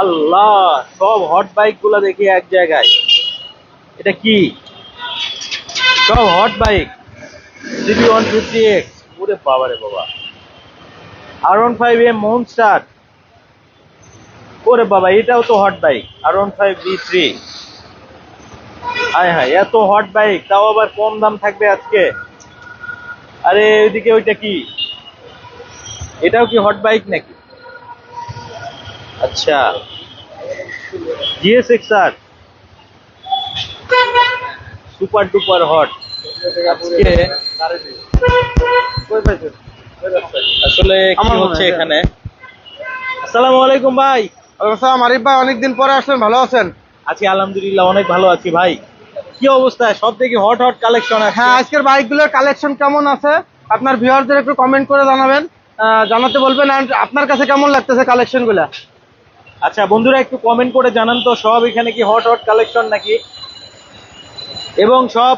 আল্লাহ, সব hot bike গুলা দেখি এক জায়গায়। এটা কি? সব হট বাইক। CB150X, ওরে বাবা রে বাবা। R15M মনস্টার, ওরে বাবা, এটাও তো হট বাইক। R15 V3, হায় হায়, এত হট বাইক, তাও আবার কম দাম থাকবে আজকে। আরে ওইদিকে ওইটা কি? এটাও কি হট বাইক নাকি? আচ্ছা, GSXR, সুপার ডুপার হট। আজকে আসলে কি হচ্ছে এখানে? আসসালামু আলাইকুম ভাই। আসসালাম আরিফ ভাই, অনেকদিন পরে আসলেন, ভালো আছেন? আছি আলহামদুলিল্লাহ, অনেক ভালো আছি ভাই। কি অবস্থা? সব দেখি হট হট কালেকশন আছে। হ্যাঁ, আজকের বাইকগুলোর কালেকশন কেমন আছে আপনার ভিউয়ারদের একটু কমেন্ট করে জানাবেন, জানাতে বলবেন। আর আপনার কাছে কেমন লাগতেছে কালেকশনগুলো? আচ্ছা বন্ধুরা, একটু কমেন্ট করে জানান তো, সব এখানে কি হট হট কালেকশন নাকি? এবং সব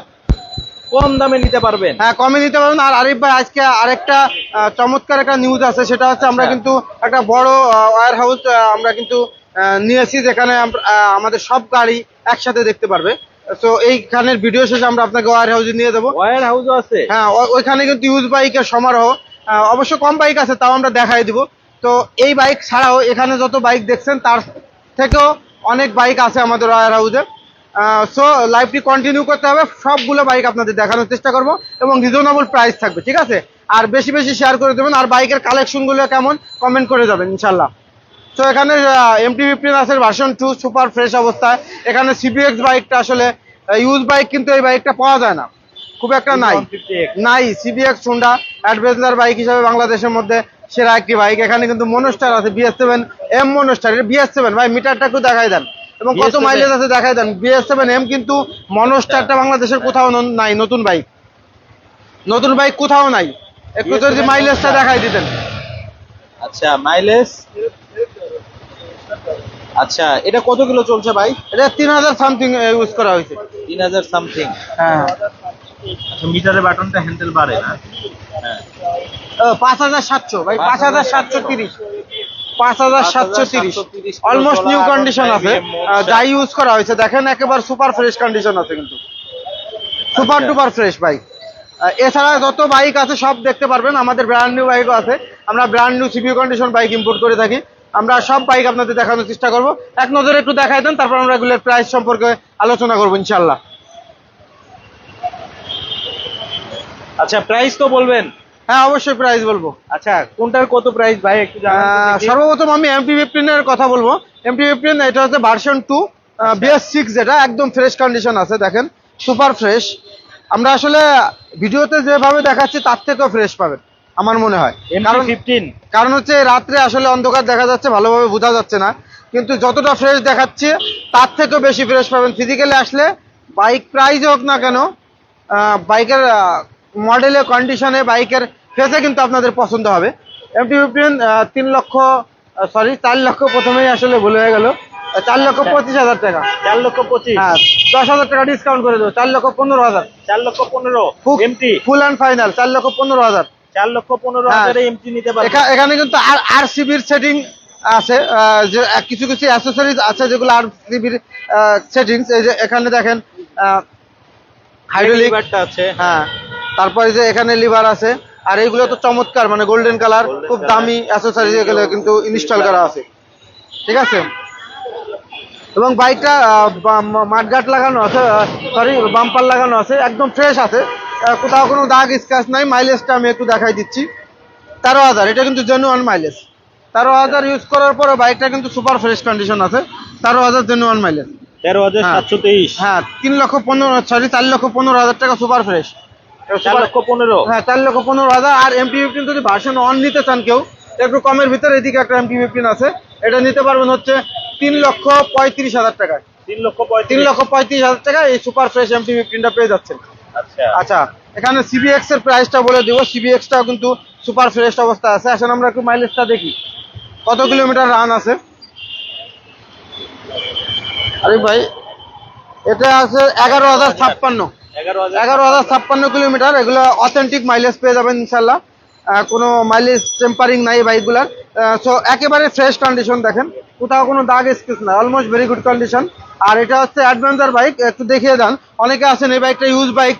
কম দামে নিতে পারবেন? হ্যাঁ, কমে নিতে পারবেন। আর আরিফ ভাই, আজকে আরেকটা চমৎকার একটা নিউজ আছে, সেটা হচ্ছে আমরা কিন্তু একটা বড় ওয়্যার হাউস আমরা কিন্তু নিয়েছি, যেখানে আমাদের সব গাড়ি একসাথে দেখতে পারবে। তো এইখানের ভিডিও শেষে আমরা আপনাকে ওয়্যার হাউসে নিয়ে দেবো। ওয়্যার হাউসও আছে? হ্যাঁ, ওইখানে কিন্তু ইউজ বাইকের সমারোহ। অবশ্য কম বাইক আছে, তাও আমরা দেখাই দিব। তো এই বাইক ছাড়াও এখানে যত বাইক দেখছেন তার থেকেও অনেক বাইক আছে আমাদের ওয়্যার হাউসে। সো লাইভটি কন্টিনিউ করতে হবে, সবগুলো বাইক আপনাদের দেখানোর চেষ্টা করব এবং রিজনেবল প্রাইস থাকবে, ঠিক আছে? আর বেশি বেশি শেয়ার করে দেবেন, আর বাইকের কালেকশনগুলো কেমন কমেন্ট করে যাবেন ইনশাল্লাহ। তো এখানে MT-15 আছে ভার্সন 2, সুপার ফ্রেশ অবস্থায়। এখানে CBX বাইকটা আসলে ইউজ বাইক, কিন্তু এই বাইকটা পাওয়া যায় না, খুব একটা নাই। CBX হোন্ডা অ্যাডভেঞ্চার বাইক হিসাবে বাংলাদেশের মধ্যে সেরা একটি বাইক। এখানে কিন্তু মনোস্টার আছে, BS7M মনোস্টার। এটা BS7 ভাই, মিটারটা একটু দেখাই দেন এবং কত মাইলেজ আছে দেখাই দেন। BS7M, কিন্তু মনোস্টারটা বাংলাদেশের কোথাও নাই। নতুন বাইক কোথাও নাই। একটু যদি মাইলেজটা দেখাই দিতেন। আচ্ছা, মাইলেজ। আচ্ছা, এটা কত কিলো চলছে ভাই? এটা 3000 সামথিং ইউজ করা হয়েছে। 3000 সামথিং। হ্যাঁ, আচ্ছা, মিটারের বাটনটা হ্যান্ডেল বাড়ে না? হ্যাঁ। 5700 ভাই, 5730, 5730 অলমোস্ট নিউ কন্ডিশন আছে। যাই ইউজ করা হয়েছে দেখেন, একেবারে সুপার ফ্রেশ কন্ডিশন আছে, কিন্তু সুপার ডুপার ফ্রেশ বাইক। এছাড়া যত বাইক আছে সব দেখতে পারবেন, আমাদের ব্র্যান্ড নিউ বাইকও আছে। আমরা brand new CP condition bike import করে থাকি। আমরা সব বাইক আপনাদের দেখানোর চেষ্টা করব। এক নজরে একটু দেখাই দেন, তারপর আমরা এগুলোর প্রাইস সম্পর্কে আলোচনা করবো ইনশাল্লাহ। আচ্ছা, প্রাইস তো বলবেন? হ্যাঁ, অবশ্যই প্রাইস বলবো। আচ্ছা, কোনটার কত প্রাইস ভাই একটু জানান তো দেখি। সর্বপ্রথম আমি MT-15 এর কথা বলবো। MT-15 এটা হচ্ছে ভার্সন 2, BS6, যেটা একদম ফ্রেশ কন্ডিশন আছে, দেখেন সুপার ফ্রেশ। আমরা আসলে ভিডিওতে যেভাবে দেখাচ্ছি তার থেকেও ফ্রেশ পাবেন আমার মনে হয়। কারণ হচ্ছে রাত্রে আসলে অন্ধকার দেখা যাচ্ছে, ভালোভাবে বোঝা যাচ্ছে না, কিন্তু যতটা ফ্রেশ দেখাচ্ছে তার থেকেও বেশি ফ্রেশ পাবেন ফিজিক্যালি আসলে। বাইক প্রাইস হোক না কেন, বাইকের মডেলে, কন্ডিশনে, বাইকের ফেসে কিন্তু আপনাদের পছন্দ হবে। MT-15 4 লক্ষ, প্রথমেই আসলে ভুল হয়ে গেল, 4,25,000 টাকা। 4,25,000? হ্যাঁ, 10,000 টাকা ডিসকাউন্ট করে দেবো, 4,15,000। 4,15,000 ফুল অ্যান্ড ফাইনাল 4,15,000। 4,15,000 এমটি নিতে পারবেন। এখানে কিন্তু RCBর সেটিং আছে, যে কিছু কিছু অ্যাক্সেসরিজ আছে যেগুলো RCBর সেটিংস। এই যে এখানে দেখেন হাইড্রোলিক আছে। হ্যাঁ, তারপরে যে এখানে লিভার আছে। আর এইগুলো তো চমৎকার, মানে গোল্ডেন কালার, খুব দামি অ্যাক্সেসরিজ এগুলো কিন্তু ইনস্টল করা আছে, ঠিক আছে? এবং বাইকটা মাঠগাট লাগানো আছে, বাম্পার লাগানো আছে, একদম ফ্রেশ আছে, কোথাও কোনো দাগ স্ক্র্যাচ নাই। মাইলেজটা আমি একটু দেখাই দিচ্ছি, 13,000। এটা কিন্তু জেনুয়ান মাইলেজ। 13,000 ইউজ করার পরে বাইকটা কিন্তু সুপার ফ্রেশ কন্ডিশন আছে। 13,000 জেনুয়ান মাইলেজ। 13,723? হ্যাঁ, 4,15,000 টাকা সুপার ফ্রেশ। 4,15,000? হ্যাঁ, 4,15,000। আর MT-15 যদি ভার্সন 1 নিতে চান কেউ, একটু কমের ভিতরে এদিকে একটা MT-15 আছে, এটা নিতে পারবেন হচ্ছে 3,35,000 টাকায়। 3,35,000 টাকা এই সুপার ফ্রেশ MT-15টা পেয়ে যাচ্ছেন। আচ্ছা, এখানে CBX এর প্রাইসটা বলে দিব। CBX-টাও কিন্তু সুপার ফ্রেশ অবস্থায় আছে। আসলে আমরা একটু মাইলেজটা দেখি, কত কিলোমিটার রান আছে। আরে ভাই, এটা আছে 11,056। 11,056 কিলোমিটার। এগুলো অথেন্টিক মাইলেজ পেয়ে যাবেন ইনশাল্লাহ, কোনো মাইলেজ টেম্পারিং নাই বাইকগুলার। সো একেবারে ফ্রেশ কন্ডিশন, দেখেন কোথাও কোনো দাগ স্কেচ না, অলমোস্ট ভেরি গুড কন্ডিশন। আর এটা হচ্ছে অ্যাডভেঞ্চার বাইক, একটু দেখিয়ে দেন। অনেকে আছেন এই বাইকটা ইউজ বাইক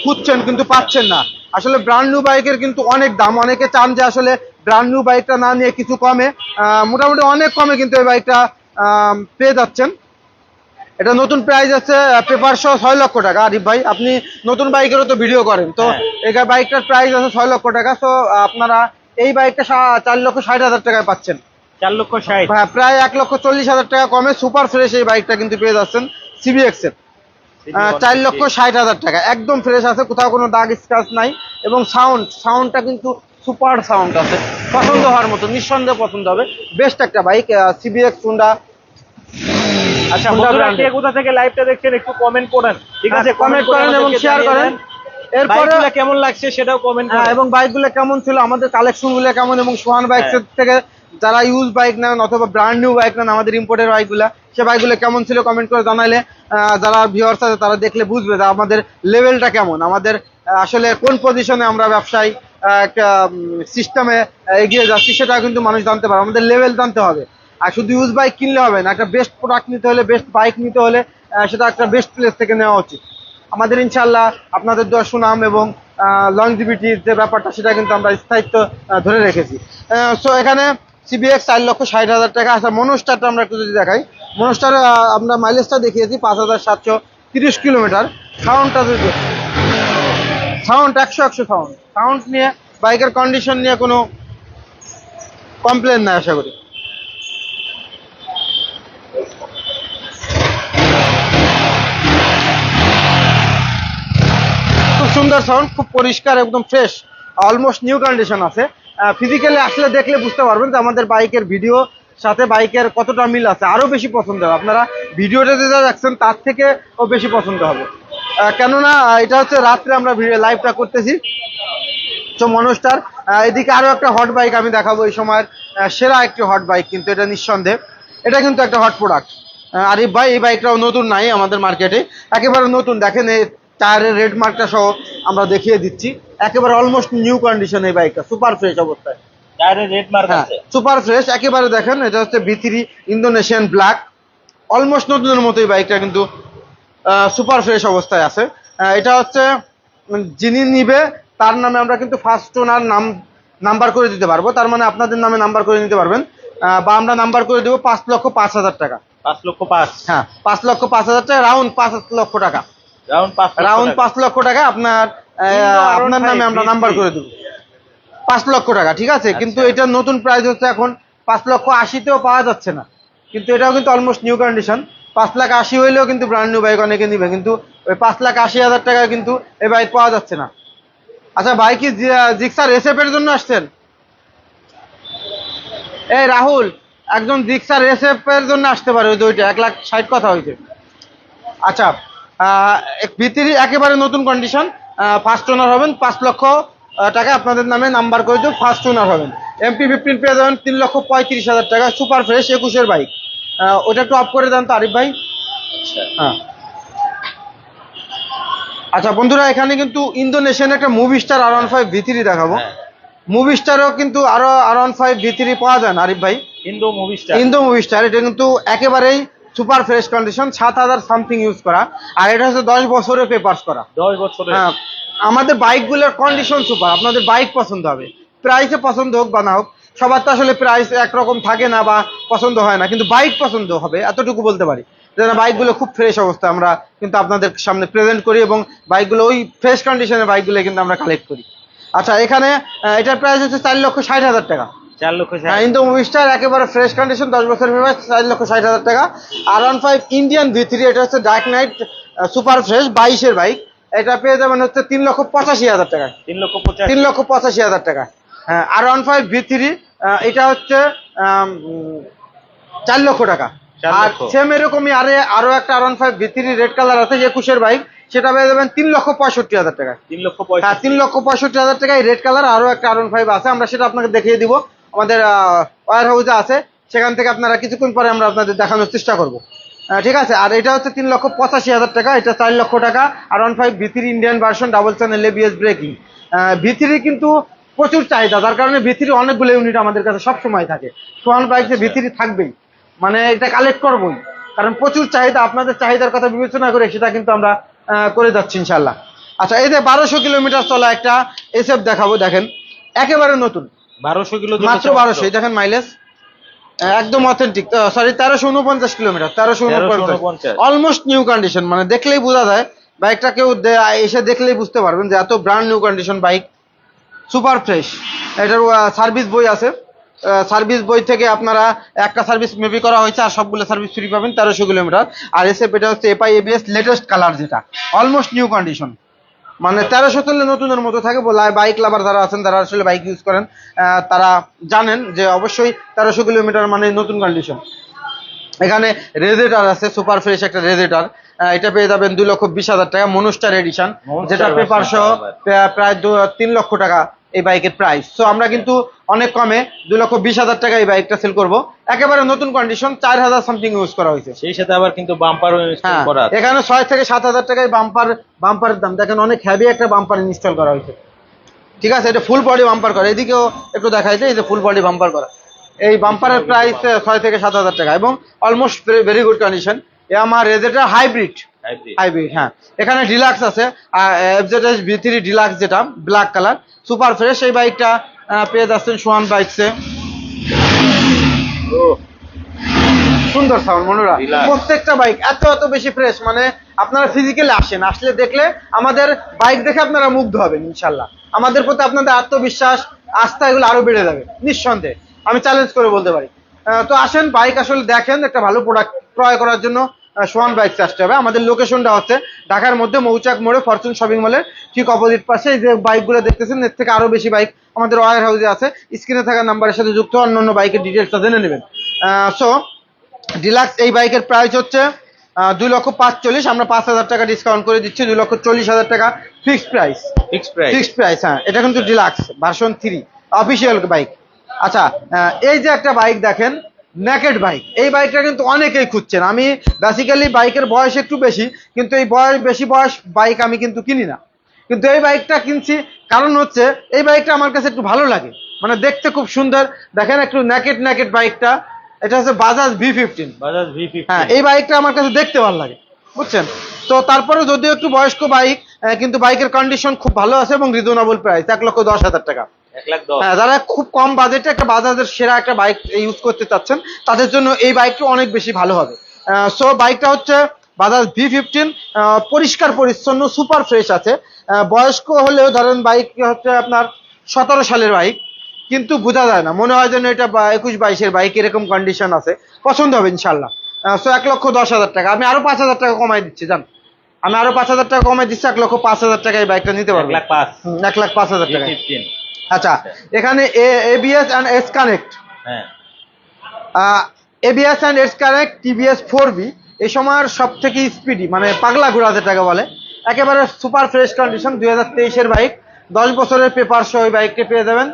খুঁজছেন কিন্তু পাচ্ছেন না। আসলে ব্র্যান্ড নিউ বাইকের কিন্তু অনেক দাম, অনেকে চান যে আসলে ব্র্যান্ড নিউ বাইকটা না নিয়ে কিছু কমে, মোটামুটি অনেক কমে কিন্তু এই বাইকটা পেয়ে যাচ্ছেন। এটা নতুন প্রাইস আছে পেপার সহ 6 লক্ষ টাকা। আরিফ ভাই, আপনি নতুন বাইকেরও তো ভিডিও করেন, তো এই বাইকটার প্রাইস আছে 6 লক্ষ টাকা। তো আপনারা এই বাইকটা 4,60,000 টাকায় পাচ্ছেন। 4,60,000। হ্যাঁ, প্রায় 1,40,000 টাকা কমে সুপার ফ্রেশ এই বাইকটা কিন্তু পেয়ে যাচ্ছেন সিবিএক্স এর। 4,60,000 টাকা, একদম ফ্রেশ আছে, কোথাও কোনো দাগ স্ক্র্যাচ নাই। এবং সাউন্ডটা কিন্তু সুপার সাউন্ড আছে, পছন্দ হওয়ার মতো, নিঃসন্দেহে পছন্দ হবে। বেস্ট একটা বাইক সিবিএক্স হুন্ডা। আচ্ছা Honda বন্ধুরা, brand কে কোথা থেকে লাইভটা দেখছেন একটু কমেন্ট করেন, ঠিক আছে? কমেন্ট করেন এবং আমাদেরকে শেয়ার জানিয়ে করেন। দেন। এরপরে বাইকগুলো কেমন লাগছে সেটাও কমেন্ট করেন। এবং বাইকগুলো কেমন ছিল, আমাদের কালেকশন গুলো কেমন, এবং সোহান বাইক থেকে যারা ইউজ বাইক নেন অথবা ব্র্যান্ড নিউ বাইক নেন, আমাদের ইম্পোর্টের বাইকগুলা, সে বাইকগুলো কেমন ছিল কমেন্ট করে জানাইলে যারা ভিউয়ার্স আছে তারা দেখলে বুঝবে যে আমাদের লেভেলটা কেমন, আমাদের আসলে কোন পজিশনে আমরা ব্যবসায়ী সিস্টেমে এগিয়ে যাচ্ছি, সেটা কিন্তু মানুষ জানতে পারে। আমাদের লেভেল জানতে হবে। আর শুধু ইউজ বাইক কিনলে হবে না, একটা বেস্ট প্রোডাক্ট নিতে হলে, বেস্ট বাইক নিতে হলে সেটা একটা বেস্ট প্লেস থেকে নেওয়া উচিত। আমাদের ইনশাল্লাহ আপনাদের দোয়া সুনাম এবং লংজিভিটির যে ব্যাপারটা, সেটা কিন্তু আমরা স্থায়িত্ব ধরে রেখেছি। সো এখানে সিবিএক্স 4,60,000 টাকা। আচ্ছা, মনোস্টারটা আমরা একটু যদি দেখাই। মনোস্টার আমরা মাইলেজটা দেখিয়েছি 5,730 কিলোমিটার। সাউন্ডটা যদি, সাউন্ড 100 সাউন্ড নিয়ে, বাইকের কন্ডিশন নিয়ে কোনো কমপ্লেন নাই আশা করি। খুব সুন্দর সাউন্ড, খুব পরিষ্কার, একদম ফ্রেশ, অলমোস্ট নিউ কন্ডিশন আছে। ফিজিক্যালি আসলে দেখলে বুঝতে পারবেন যে আমাদের বাইকের ভিডিও সাথে বাইকের কতটা মিল আছে, আরো বেশি পছন্দ হবে। আপনারা ভিডিওটা যেটা দেখছেন তার থেকে ও বেশি পছন্দ হবে, কেননা এটা হচ্ছে রাত্রে আমরা লাইভটা করতেছি। তো মনোস্টার, এদিকে আরো একটা হট বাইক আমি দেখাবো, এই সময়ের সেরা একটি হট বাইক কিন্তু এটা, নিঃসন্দেহে এটা কিন্তু একটা হট প্রোডাক্ট। আরিফ ভাই, এই বাইকটাও নতুন নাই আমাদের মার্কেটে, একেবারে নতুন। দেখেন এই টায়ারের রেড মার্কটা সহ আমরা দেখিয়ে দিচ্ছি, একেবারে অলমোস্ট নিউ কন্ডিশন এই বাইকটা, সুপার ফ্রেশ অবস্থায়। টায়ারের রেড মার্ক আছে, সুপার ফ্রেশ একেবারে। দেখেন এটা হচ্ছে V3 ইন্দোনেশিয়ান ব্ল্যাক, অলমোস্ট নতুনের মতো এই বাইকটা কিন্তু সুপার ফ্রেশ অবস্থায় আছে। এটা হচ্ছে যিনি নিবে তার নামে আমরা কিন্তু ফার্স্ট ওনার নাম্বার করে দিতে পারবো, তার মানে আপনাদের নামে নাম্বার করে নিতে পারবেন, বা আমরা নাম্বার করে দেবো 5,05,000 টাকা। 5,05,000। হ্যাঁ, 5,05,000 টাকা, রাউন্ড 5 লক্ষ টাকা, রাউন্ড 5 লক্ষ টাকা আপনার আপনার নামে আমরা নাম্বার করে দেবো 5 লক্ষ টাকা, ঠিক আছে? কিন্তু এটা নতুন প্রাইস হচ্ছে এখন 5,80,000-তেও পাওয়া যাচ্ছে না, কিন্তু এটাও কিন্তু অলমোস্ট নিউ কন্ডিশন। 5,80,000 হইলেও কিন্তু ব্র্যান্ড নিউ বাইক অনেকে নিবে, কিন্তু ওই 5,80,000 টাকায় কিন্তু এই বাইক পাওয়া যাচ্ছে না। আচ্ছা ভাই, কি জিক্সার এসএফ এর জন্য আসছেন? এই রাহুল, একজন জিক্সার এসএফ এর জন্য আসতে পারে, ওই দুইটা 1,60,000 কথা হয়েছে। আচ্ছা, ভিতরি একেবারে নতুন কন্ডিশন, ফার্স্ট ওনার হবেন, 5 লক্ষ টাকা আপনাদের নামে নাম্বার করে দেব, ফার্স্ট ওনার হবেন। MP15 পেয়ে যাবেন 3,35,000 টাকা, সুপার ফ্রেশ 21-এর বাইক। ওটা একটু অফ করে দেন তো আরিফ ভাই। হ্যাঁ, আচ্ছা বন্ধুরা, এখানে কিন্তু ইন্দোনেশিয়ান একটা মুভি স্টার R15 V3 দেখাবো। মুভি স্টারও কিন্তু আরো R15 V3 পাওয়া যায় না আরিফ ভাই। ইন্দো মুভি স্টার, এটা কিন্তু একেবারেই super fresh condition, 7,000 something use করা, আর এটা হচ্ছে 10 বছরের পেপারস করা। 10 বছরের। হ্যাঁ, আমাদের বাইকগুলোর কন্ডিশন সুপার, আপনাদের বাইক পছন্দ হবে, প্রাইসে পছন্দ হোক বা না হোক, সবার তো আসলে প্রাইস একরকম থাকে না বা পছন্দ হয় না, কিন্তু বাইক পছন্দ হবে এতটুকু বলতে পারি। যেন বাইকগুলো খুব ফ্রেশ অবস্থা আমরা কিন্তু আপনাদের সামনে প্রেজেন্ট করি, এবং বাইকগুলো ওই ফ্রেশ কন্ডিশনের বাইকগুলো কিন্তু আমরা কালেক্ট করি। আচ্ছা, এখানে এটার প্রাইস হচ্ছে 4,60,000 টাকা। 4,60,000। হ্যাঁ, ইন্দো মুভি স্টার একেবারে ফ্রেশ কন্ডিশন, 10 বছরের পেপার, 4,60,000 টাকা। R15 ইন্ডিয়ান V3, এটা হচ্ছে ডার্ক নাইট সুপার ফ্রেশ 22-এর বাইক, এটা পেয়ে যাবেন হচ্ছে 3,85,000 টাকা। 3,85,000 টাকা। হ্যাঁ, R15 V3 এটা হচ্ছে 4 লক্ষ টাকা। আর সেম এরকমই আরো একটা R15 V3 রেড কালার আছে 21-এর বাইক, সেটা পেয়ে যাবেন 3,65,000 টাকা। 3,65,000। হ্যাঁ, 3,65,000 টাকায় রেড কালার আরো একটা R15 আছে, আমরা সেটা আপনাকে দেখিয়ে দিব, আমাদের ওয়্যার হাউসে আছে, সেখান থেকে আপনারা কিছুক্ষণ পরে আমরা আপনাদের দেখানোর চেষ্টা করব, ঠিক আছে? আর এটা হচ্ছে 3,85,000 টাকা, এটা 4 লক্ষ টাকা। R15 V3 Indian version, double channel ABS breaking. V3 কিন্তু প্রচুর চাহিদা, যার কারণে V3 অনেকগুলো ইউনিট আমাদের কাছে সব সময় থাকে। সোহান বাইকে V3 থাকবেই, মানে এটা কালেক্ট করবোই, কারণ প্রচুর চাহিদা, আপনাদের চাহিদার কথা বিবেচনা করে সেটা কিন্তু আমরা করে যাচ্ছি ইনশাল্লাহ। আচ্ছা, এই যে 1200 কিলোমিটার চলা একটা এসএফ দেখাবো, দেখেন একেবারে নতুন, 1200 কিলো মাত্র 1200 দেখেন মাইলেজ, একদম authentic. Sorry, 1349 kilometre, 1349, almost new condition, মানে দেখলেই বোঝা যায় বাইকটা কেউ এসে দেখলেই বুঝতে পারবেন যে এত brand new condition bike, super fresh. এটার সার্ভিস বই আছে, সার্ভিস বই থেকে আপনারা একটা সার্ভিস মেবি করা হয়েছে, আর সবগুলো সার্ভিস ফ্রি পাবেন 1300 কিলোমিটার। আর এসএফ এটা হচ্ছে এফআই এবিএস লেটেস্ট কালার, যেটা অলমোস্ট নিউ কন্ডিশন, মানে 1300 চললে নতুনের মতো থাকে। বাইক লাভার যারা আছেন, যারা আসলে বাইক ইউজ করেন, তারা জানেন যে অবশ্যই 1300 কিলোমিটার মানে নতুন কন্ডিশন। এখানে রেজেটার আছে, সুপার ফ্রেশ একটা রেজেটার, এটা পেয়ে যাবেন 2,20,000 টাকা, মনুস্টার এডিশন, যেটা পেপার সহ প্রায় 3 লক্ষ টাকা এই বাইকের প্রাইস। তো আমরা কিন্তু অনেক কমে 2,20,000 টাকা এই বাইকটা সেল করব, একেবারে নতুন কন্ডিশন, 4,000 সামথিং ইউজ করা হয়েছে। সেই সাথে আবার কিন্তু বাম্পারও ইনস্টল করা আছে। এখানে 6 থেকে 7,000 টাকায় বাম্পারের দাম, দেখেন অনেক হেভি একটা বাম্পার ইনস্টল করা হয়েছে। ঠিক আছে, এটা ফুল বডি বাম্পার করা, এদিকেও একটু দেখাইছে, এই যে ফুল বডি বাম্পার করা, এই বাম্পারের প্রাইস 6 থেকে 7,000 টাকা এবং অলমোস্ট ভেরি গুড কন্ডিশন। এ আমার রেজেটার হাইব্রিড, হ্যাঁ। এখানে ডিলাক্স আছে, এফজেডএস V3 ডিলাক্স, যেটা ব্ল্যাক কালার, সুপার ফ্রেশ। এই বাইকটা পেয়ে যাচ্ছেন সোহান বাইকসে। সুন্দর সাউন্ড মনোরা, প্রত্যেকটা বাইক এত এত বেশি ফ্রেশ, মানে আপনারা ফিজিক্যালি আসেন, আসলে দেখলে আমাদের বাইক দেখে আপনারা মুগ্ধ হবেন ইনশাল্লাহ। আমাদের প্রতি আপনাদের আত্মবিশ্বাস, আস্থা, এগুলো আরো বেড়ে যাবে নিঃসন্দেহে, আমি চ্যালেঞ্জ করে বলতে পারি। তো আসেন, বাইক আসলে দেখেন, একটা ভালো প্রোডাক্ট ক্রয় করার জন্য সোহান বাইকস আসতে হবে। আমাদের লোকেশনটা হচ্ছে ঢাকার মধ্যে মৌচাক মোড়ে ফরচুন শপিং মলের ঠিক অপোজিট পাশে। এই যে বাইকগুলো দেখতেছেন, এর থেকে আরো বেশি বাইক আমাদের ওয়্যার হাউসে আছে, স্ক্রিনে থাকা নাম্বারের সাথে যুক্ত, অন্যান্য বাইকের ডিটেলসটা জেনে নেবেন। সো ডিলাক্স এই বাইকের প্রাইস হচ্ছে 2,45,000, আমরা 5,000 টাকা ডিসকাউন্ট করে দিচ্ছি, 2,40,000 টাকা ফিক্সড প্রাইস। হ্যাঁ, এটা কিন্তু ডিলাক্স ভার্সন 3 অফিসিয়াল বাইক। আচ্ছা, এই যে একটা বাইক দেখেন, নেকেড বাইক, এই বাইকটা কিন্তু অনেকেই খুঁজছেন। আমি বেসিক্যালি বাইকের বয়স একটু বেশি, কিন্তু এই বেশি বয়স বাইক আমি কিন্তু কিনি না, কিন্তু এই বাইকটা কিনছি কারণ হচ্ছে এই বাইকটা আমার কাছে একটু ভালো লাগে, মানে দেখতে খুব সুন্দর। দেখেন একটু নেকেড বাইকটা, এটা হচ্ছে বাজাজ V15। হ্যাঁ, এই বাইকটা আমার কাছে দেখতে ভালো লাগে, বুঝছেন। তো তারপরে যদিও একটু বয়স্ক বাইক, কিন্তু বাইকের কন্ডিশন খুব ভালো আছে এবং রিজনেবল প্রাইস, 1,10,000 টাকা। হ্যাঁ, যারা খুব কম বাজেটে একটা বাজাজের সেরা একটা বাইক ইউজ করতে চাচ্ছেন, তাদের জন্য এই বাইকটা অনেক বেশি ভালো হবে। সো বাইকটা হচ্ছে বাজাজ V15, পরিষ্কার পরিচ্ছন্ন, সুপার ফ্রেশ আছে। বয়স্ক হলেও ধরেন বাইক হচ্ছে আপনার 17 সালের বাইক, কিন্তু বোঝা যায় না, মনে হয় যেন এটা 21-22-এর বাইক, এরকম কন্ডিশন আছে। পছন্দ হবে ইনশাল্লাহ। সো 1,10,000 টাকা, আমি আরো 5,000 টাকা কমাই দিচ্ছি, জান, আমি আরো 5,000 টাকা কমাই দিচ্ছি, 1,05,000 টাকা এই বাইকটা নিতে পারবো, 1,05,000 টাকা। আচ্ছা, এখানে ABS and S connect, ABS and S connect TVS 4B, এই সময়ের সব থেকে স্পিডি, মানে পাগলা ঘোড়া যেটাকে বলে, একেবারে সুপার ফ্রেশ কন্ডিশন, 2023-এর বাইক, 10 বছরের পেপার সহ এই বাইকটি পেয়ে যাবেন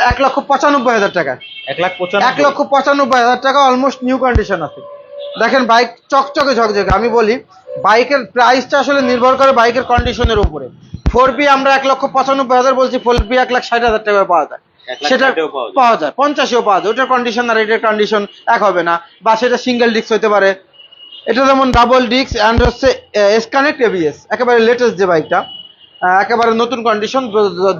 1,95,000 টাকা। 1,95,000 টাকা, অলমোস্ট নিউ কন্ডিশন আছে। দেখেন বাইক চকচকে ঝকঝকে। আমি বলি বাইকের প্রাইসটা আসলে নির্ভর করে বাইকের কন্ডিশনের উপরে। 4B আমরা 1,95,000 বলছি, 4B 1,60,000 টাকায় পাওয়া যায়, সেটা পাওয়া যায়, 50-এও পাওয়া যায়। ওটার কন্ডিশন আর এটার কন্ডিশন এক হবে না, বা সেটা সিঙ্গেল ডিস্ক হতে পারে, এটা যেমন ডাবল ডিস্ক। অ্যান্ড হচ্ছে S কানেক্ট ABS, একেবারে লেটেস্ট যে বাইকটা, একেবারে নতুন কন্ডিশন,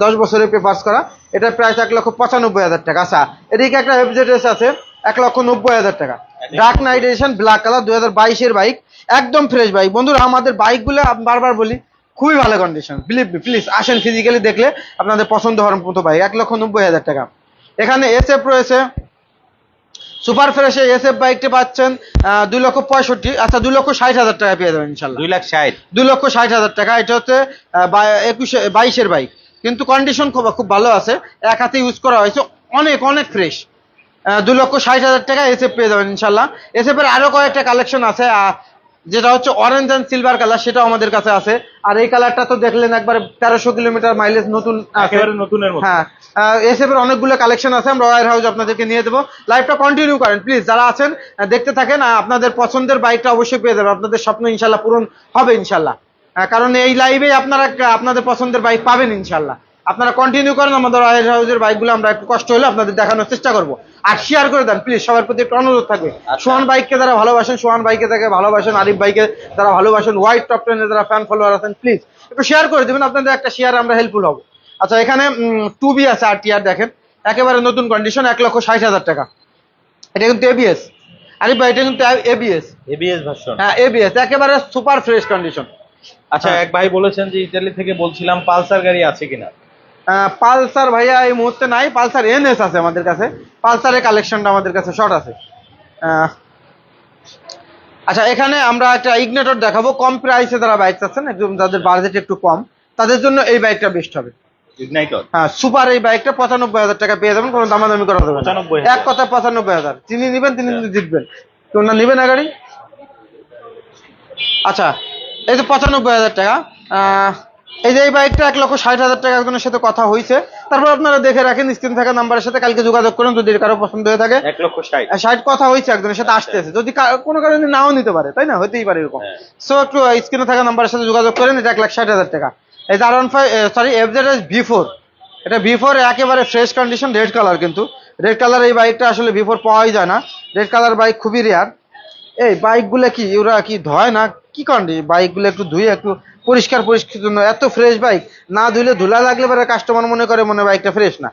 10 বছরের পেপারস করা, এটার প্রাইস 1,95,000 টাকা। আচ্ছা, এদিকে একটা FZS আছে, 1,90,000 টাকা, dark knight edition, black colour, 2022-এর বাইক, একদম ফ্রেশ বাইক। বন্ধুরা, আমাদের বাইকগুলো বারবার বলি খুবই ভালো কন্ডিশন, বিলিভ মি, প্লিজ আসেন, ফিজিক্যালি দেখলে আপনাদের পছন্দ হওয়ার মতো বাইক। 1,90,000 টাকা। এখানে SF রয়েছে, সুপার ফ্রেশে SF বাইকটি পাচ্ছেন 2,65,000, আচ্ছা 2,60,000 টাকা পেয়ে যাবেন ইনশাল্লাহ, 2,60,000 টাকা। এটা হচ্ছে 22-এর বাইক, কিন্তু কন্ডিশন খুব ভালো আছে, এক হাতে ইউজ করা হয়েছে, অনেক ফ্রেশ। 2,60,000 টাকা SF পেয়ে যাবেন ইনশাল্লাহ। SF এর আরো কয়েকটা কালেকশন আছে, যেটা হচ্ছে অরেঞ্জ অ্যান্ড সিলভার কালার, সেটাও আমাদের কাছে আছে। আর এই কালারটা তো দেখলেন একবার, 1300 কিলোমিটার মাইলেজ, নতুন, একেবারে নতুনের মতো। হ্যাঁ, SF এর অনেকগুলো কালেকশন আছে, আমরা ওয়্যার হাউস আপনাদেরকে নিয়ে দেবো। লাইভটা কন্টিনিউ করেন প্লিজ, যারা আছেন দেখতে থাকেন, আপনাদের পছন্দের বাইকটা অবশ্যই পেয়ে যাবেন, আপনাদের স্বপ্ন ইনশাল্লাহ পূরণ হবে ইনশাল্লাহ, কারণ এই লাইভে আপনারা আপনাদের পছন্দের বাইক পাবেন ইনশাল্লাহ। আপনারা কন্টিনিউ করেন, আমাদের রয়্যাল হাউসের বাইকগুলো আমরা একটু কষ্ট হলে আপনাদের দেখানোর চেষ্টা করব। আর শেয়ার করে দেন প্লিজ, সবার প্রতি একটু অনুরোধ থাকবে। সোহান বাইককে যারা ভালোবাসেন, সোহান বাইকে তাকে ভালোবাসেন, আরিফ বাইকে যারা ভালোবাসেন, হোয়াইট টপ 10 যারা ফ্যান ফলোয়ার আছেন, প্লিজ একটু শেয়ার করে দেবেন। আপনাদের একটা শেয়ার আমরা হেল্পফুল হবো। আচ্ছা, এখানে 2B আছে RTR, দেখেন একেবারে নতুন কন্ডিশন, 1,60,000 টাকা। এটা কিন্তু এবিএস, আরিফ ভাই এটা কিন্তু এবিএস ভার্সন। হ্যাঁ এবিএস, একেবারে সুপার ফ্রেশ কন্ডিশন। আচ্ছা, এক ভাই বলেছেন যে ইতালি থেকে বলছিলাম পালসার গাড়ি আছে কিনা। পালসার ভাইয়া এই মুহূর্তে নাই, পালসার এনএস আছে আমাদের কাছে, পালসারের কালেকশনটা আমাদের কাছে শর্ট আছে। আচ্ছা, এখানে আমরা একটা ইগনেটর দেখাবো, কম প্রাইসে যারা বাইক চাচ্ছেন, একদম যাদের বাজেট একটু কম, তাদের জন্য এই বাইকটা বেস্ট হবে। ইগনাইটর, হ্যাঁ সুপার এই বাইকটা 95,000 টাকা পেয়ে যাবেন, কোনো দামাদামি করা যাবে না। 95,000 এক কথা 95,000, যিনি নিবেন তিনি জিতবেন, কেউ না নিবে না গাড়ি। আচ্ছা, এই যে 95,000 টাকা, এই যে এই বাইকটা 1,60,000 টাকা একজনের সাথে কথা হয়েছে। তারপর আপনারা দেখে রাখেন স্ক্রিন থাকা নাম্বারের সাথে, কালকে যোগাযোগ করুন যদি কারো পছন্দ হয়ে থাকে। 1,60,000 কথা হয়েছে একজনের সাথে, আসতেছে, যদি কোনো কারণে নাও নিতে পারে, তাই না, হতেই পারে এরকম। সো একটু স্ক্রিনে থাকা নাম্বারের সাথে যোগাযোগ করেন। এটা 1,60,000 টাকা। এই যে R15 সরি FZS V4, এটা V4 একেবারে ফ্রেশ কন্ডিশন, রেড কালার, কিন্তু রেড কালার এই বাইকটা আসলে V4 পাওয়াই যায় না, রেড কালার বাইক খুবই রেয়ার। এই বাইকগুলো কি ওরা কি ধয় না কি কন্ডি, বাইকগুলো একটু ধুয়ে একটু পরিষ্কার জন্য, এত ফ্রেশ বাইক না ধুলে ধুলা লাগলে পরে কাস্টমার মনে করে বাইকটা ফ্রেশ না।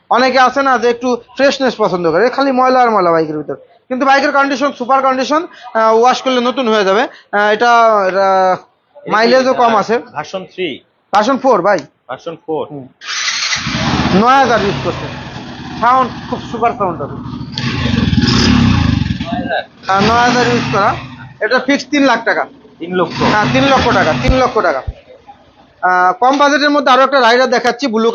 অনেকে আছে না যে একটু ফ্রেশনেস পছন্দ করে, খালি ময়লা আর ময়লা বাইকের ভিতর, কিন্তু বাইকের কন্ডিশন সুপার কন্ডিশন, ওয়াশ করলে নতুন হয়ে যাবে। এটা মাইলেজও কম আছে। ভার্সন 4 ভাই, ভার্সন 4 9,000 ইউজ করছে, সাউন্ড খুব সুপার সাউন্ড হবে। 9,000 ইউজ করা, এটা ফিক্স 3 লাখ টাকা। 3 লক্ষ, হ্যাঁ 3 লক্ষ টাকা, 3 লক্ষ টাকা। কম বাজেটের মধ্যে আরো একটা রাইডার দেখাচ্ছি, ব্লু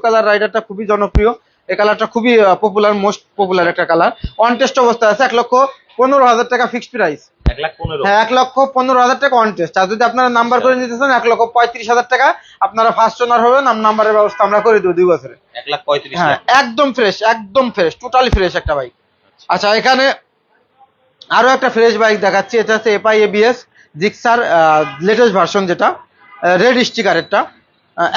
কালার রাইডারটা খুবই জনপ্রিয়, এই কালারটা খুবই পপুলার, মোস্ট পপুলার একটা কালার। অন টেস্ট অবস্থায় আছে, 1,15,000 টাকা ফিক্সড প্রাইস। 1,15,000, হ্যাঁ 1,15,000 টাকা অন টেস্ট। আর যদি আপনারা নাম্বার করে নিতে চান 1,35,000 টাকা, আপনারা ফার্স্ট ওনার হবেন, নাম্বারের ব্যবস্থা আমরা করে দেবো 2 বছরে। 1,35,000, হ্যাঁ একদম ফ্রেশ, টোটালি ফ্রেশ একটা বাইক। আচ্ছা, এখানে আরো একটা ফ্রেশ বাইক দেখাচ্ছি, এটা হচ্ছে FI ABS Gixxer latest version, যেটা রেড স্টিকারেরটা,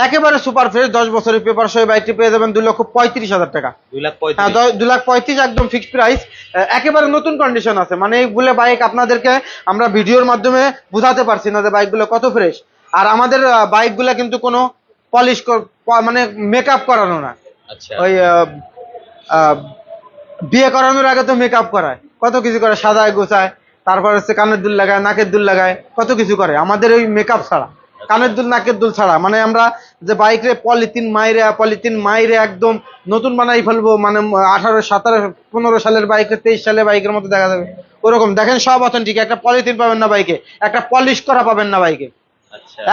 একেবারে সুপার ফ্রেশ, 10 বছরের পেপার সহ বাইকটি পেয়ে যাবেন 2,35,000 টাকা। 2,35,000 একদম ফিক্সড প্রাইস, একেবারে নতুন কন্ডিশন আছে। মানে এইগুলো বাইক আপনাদেরকে আমরা ভিডিওর মাধ্যমে বুঝাতে পারছি না যে বাইকগুলো কত ফ্রেশ। আর আমাদের বাইকগুলো কিন্তু কোনো পলিশ মানে মেকআপ করানো না। ওই বিয়ে করানোর আগে তো মেকআপ করায়, কত কিছু করে, সাদায় গোছায়, তারপর হচ্ছে কানের দুল লাগায়, নাকের দুল লাগায়, কত কিছু করে। আমাদের ওই মেকআপ ছাড়া, কানের দুল নাকের দুল ছাড়া, মানে আমরা যে বাইকে পলিথিন মাইরে একদম নতুন বানাই ফেলবো, মানে 18, 17, 15 সালের বাইকে 23 সালের বাইকের মতো দেখা যাবে ওরকম। দেখেন সব অথেন্টিক, একটা পলিথিন পাবেন না বাইকে, একটা পলিশ করা পাবেন না বাইকে,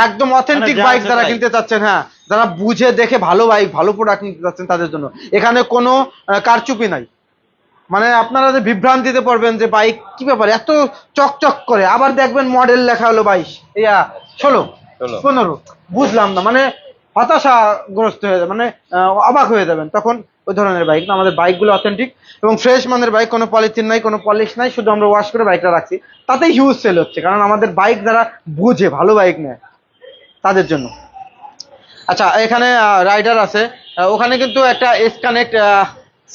একদম অথেন্টিক বাইক যারা কিনতে চাচ্ছেন, হ্যাঁ যারা বুঝে দেখে ভালো বাইক ভালো প্রোডাক্ট নিতে চাচ্ছেন তাদের জন্য এখানে কোনো কারচুপি নাই। মানে আপনারা যে বিভ্রান্তিতে পড়বেন যে বাইক কি ব্যাপার এত চকচক করে, আবার দেখবেন মডেল লেখা হলো 22, 16, 15, বুঝলাম না, মানে হতাশাগ্রস্ত হয়ে যাবে, মানে অবাক হয়ে যাবেন তখন। ওই ধরনের বাইক না, আমাদের বাইকগুলো অথেন্টিক এবং ফ্রেশ মানের বাইক, কোনো পলিথিন নাই, কোনো পলিশ নাই, শুধু আমরা ওয়াশ করে বাইকটা রাখছি, তাতেই হিউজ সেল হচ্ছে, কারণ আমাদের বাইক যারা বুঝে ভালো বাইক নেয় তাদের জন্য। আচ্ছা, এখানে রাইডার আছে, ওখানে কিন্তু একটা S connect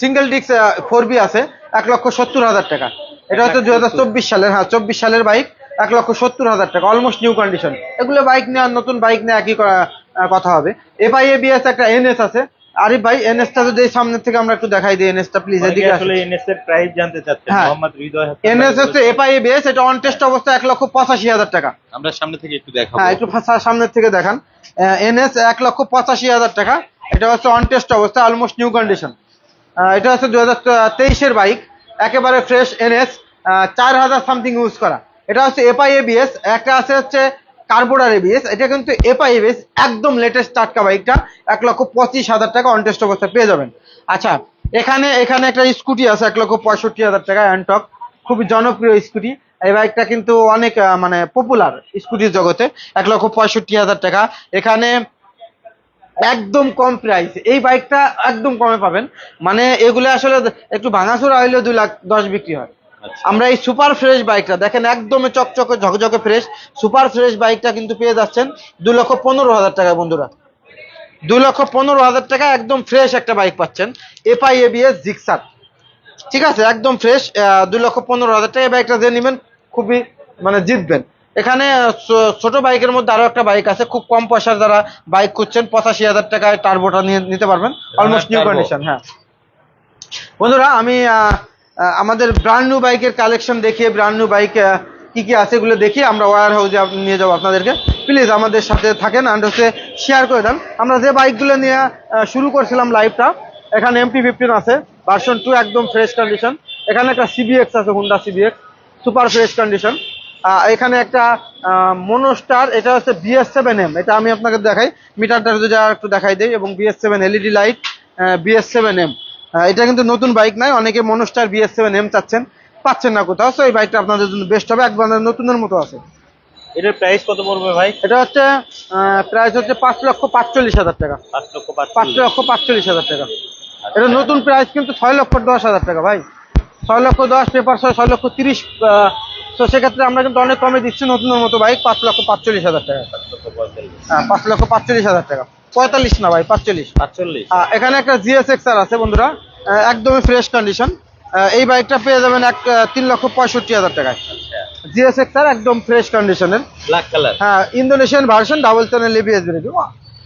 single disc 4B আছে, 1,70,000 টাকা। এটা হচ্ছে 2024 সালের, হ্যাঁ 24 সালের বাইক, 1,70,000 টাকা, অলমোস্ট নিউ কন্ডিশন। এগুলো বাইক নেওয়ার, নতুন বাইক নেওয়া একই কথা হবে। এফআই এবিএস একটা এনএস আছে। আরিফ ভাই এনএসটা যদি সামনের থেকে আমরা একটু দেখাই দিই, এনএসটা প্লিজ এদিকে আসলে এনএস এর প্রাইস জানতে চাচ্ছেন মোহাম্মদ হৃদয়। এনএস হচ্ছে এফআই এবিএস, এটা অন টেস্ট অবস্থায় 1,85,000 টাকা। আমরা সামনে থেকে একটু দেখাবো, হ্যাঁ একটু সামনের থেকে দেখান। এনএস 1,85,000 টাকা, এটা হচ্ছে অন টেস্ট অবস্থায়, অলমোস্ট নিউ কন্ডিশন। এটা হচ্ছে 2023-এর বাইক, একেবারে ফ্রেশ এনএস, 4,000 সামথিং ইউজ করা। এটা হচ্ছে এফআই এবিএস, একটা আছে হচ্ছে কার্বোডার এবিএস, এটা কিন্তু এফআই এবিএস একদম লেটেস্ট টাটকা বাইকটা, 1,25,000 টাকা অন টেস্ট অবস্থায় পেয়ে যাবেন। আচ্ছা, এখানে একটা স্কুটি আছে 1,65,000 টাকা, অ্যান্টক, খুবই জনপ্রিয় স্কুটি। এই বাইকটা কিন্তু অনেক মানে পপুলার স্কুটির জগতে, 1,65,000 টাকা। এখানে একদম কম প্রাইস, এই বাইকটা একদম কমে পাবেন, মানে এগুলো আসলে একটু ভাঙাচোরা হইলেও 2,10,000 বিক্রি হয়। আমরা এই সুপার ফ্রেশ বাইকটা দেখেন, একদম চকচকে ঝকঝকে ফ্রেশ সুপার ফ্রেশ বাইকটা কিন্তু পেয়ে যাচ্ছেন 2,15,000 টাকা বন্ধুরা, 2,15,000 টাকা একদম ফ্রেশ একটা বাইক পাচ্ছেন, এফআই এবিএস জিক্সার। ঠিক আছে, একদম ফ্রেশ। 2,15,000 টাকা এই বাইকটা যে নেবেন খুবই মানে জিতবেন। এখানে ছোট বাইকের মধ্যে আরো একটা বাইক আছে, খুব কম পয়সার যারা বাইক খুঁজছেন 85,000 টাকায় টার্বোটা নিয়ে নিতে পারবেন, অলমোস্ট নিউ কন্ডিশন। হ্যাঁ বন্ধুরা, আমি আমাদের ব্র্যান্ড নিউ বাইকের কালেকশন দেখিয়ে, ব্র্যান্ড নিউ বাইক কি কি আছে এগুলো দেখিয়ে আমরা ওয়্যার হাউসে নিয়ে যাবো আপনাদেরকে। প্লিজ আমাদের সাথে থাকেন অ্যান্ড হচ্ছে শেয়ার করে দেন। আমরা যে বাইকগুলো নিয়ে শুরু করছিলাম লাইভটা, এখানে MT-15 আছে ভার্সন 2, একদম ফ্রেশ কন্ডিশন। এখানে একটা সিবিএক্স আছে, Honda CBX, super fresh condition. এখানে একটা মনোস্টার, এটা হচ্ছে BS7M, এটা আমি আপনাকে দেখাই, মিটারটা যদি একটু দেখাই দিই, এবং BS7 এলইডি লাইট, BS7M। এটা কিন্তু নতুন বাইক নয়, অনেকে মনোস্টার BS7M চাচ্ছেন, পাচ্ছেন না কোথাও, তো এই বাইকটা আপনাদের জন্য বেস্ট হবে, একবার নতুনের মতো আছে। এটার প্রাইস কত পড়বে ভাই? এটা হচ্ছে প্রাইস হচ্ছে 5,45,000 টাকা। 5,45,000 টাকা। এটা নতুন প্রাইস কিন্তু 6,10,000 টাকা ভাই। 6,10,000 পেপার 6,30,000। তো সেক্ষেত্রে আমরা কিন্তু অনেক কমে দিচ্ছি নতুনের মতো বাইক, 5,45,000 টাকা। হ্যাঁ, 5,45,000 টাকা। 45 না ভাই, 45। এখানে একটা GSXR আছে বন্ধুরা, একদমই ফ্রেশ কন্ডিশন। এই বাইকটা পেয়ে যাবেন 3,65,000 টাকায়। GSXR একদম ফ্রেশ কন্ডিশনের, ব্ল্যাক কালার। হ্যাঁ, Indonesian version, double channel ABS brake.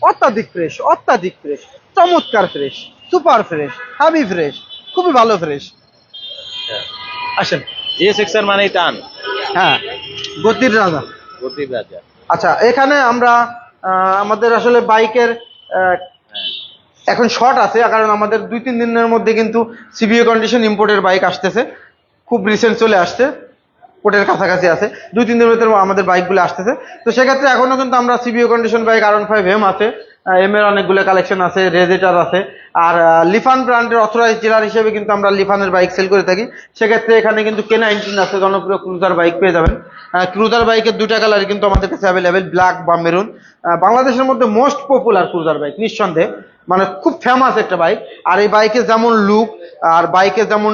অত্যাধিক ফ্রেশ, অত্যাধিক ফ্রেশ, চমৎকার ফ্রেশ, সুপার ফ্রেশ, হাবি ফ্রেশ, খুবই ভালো ফ্রেশ। আসেন, GSXR মানেই টান, হ্যাঁ, গতির রাজা। গতির রাজা। আচ্ছা, এখানে আমরা আমাদের আসলে বাইকের এখন শর্ট আছে, কারণ আমাদের 2-3 দিনের মধ্যে কিন্তু সিবিও কন্ডিশন ইম্পোর্টের বাইক আসতেছে, খুব রিসেন্ট চলে আসছে, কোর্টের কাছাকাছি আছে, 2-3 দিনের ভিতরে আমাদের বাইকগুলো আসতেছে। তো সেক্ষেত্রে এখনো কিন্তু আমরা সিবিও কন্ডিশন বাইক R15M আছে, এম এর অনেকগুলো কালেকশন আছে, রেজেটার আছে, আর লিফান ব্র্যান্ডের অথরাইজ ডিলার হিসেবে কিন্তু আমরা লিফানের বাইক সেল করে থাকি। সেক্ষেত্রে এখানে কিন্তু K19 আছে, জনপ্রিয় ক্রুজার বাইক পেয়ে যাবেন। ক্রুজার বাইকের 2টা কালারই কিন্তু আমাদের কাছে অ্যাভেলেবেল, ব্ল্যাক বা মেরুন। বাংলাদেশের মধ্যে মোস্ট পপুলার ক্রুজার বাইক নিঃসন্দেহে, মানে খুব ফেমাস একটা বাইক। আর এই বাইকে যেমন লুক, আর বাইকে যেমন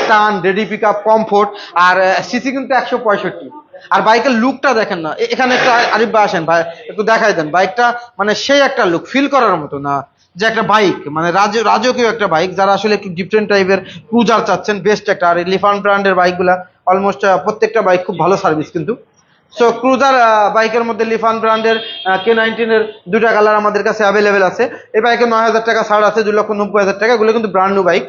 টান, রেডি পিক আপ, কমফোর্ট, আর সিসি কিন্তু 165। আর বাইকের লুকটা দেখেন না, এখানে একটা আরিফ ভাই আসেন ভাই, একটু দেখাই দেন বাইকটা, মানে সেই একটা লুক ফিল করার মতো না, যে একটা বাইক মানে রাজকীয় একটা বাইক। যারা আসলে একটু ডিফারেন্ট টাইপের ক্রুজার চাচ্ছেন, বেস্ট একটা। আর লিফান ব্র্যান্ডের বাইকগুলা অলমোস্ট প্রত্যেকটা বাইক খুব ভালো সার্ভিস কিন্তু। সো ক্রুজার বাইকের মধ্যে লিফান ব্র্যান্ডের K19 এর 2টা কালার আমাদের কাছে অ্যাভেলেবেল আছে। এই বাইকে 9,000 টাকা ছাড় আছে, 2,90,000 টাকা, এগুলো কিন্তু ব্র্যান্ড নিউ বাইক।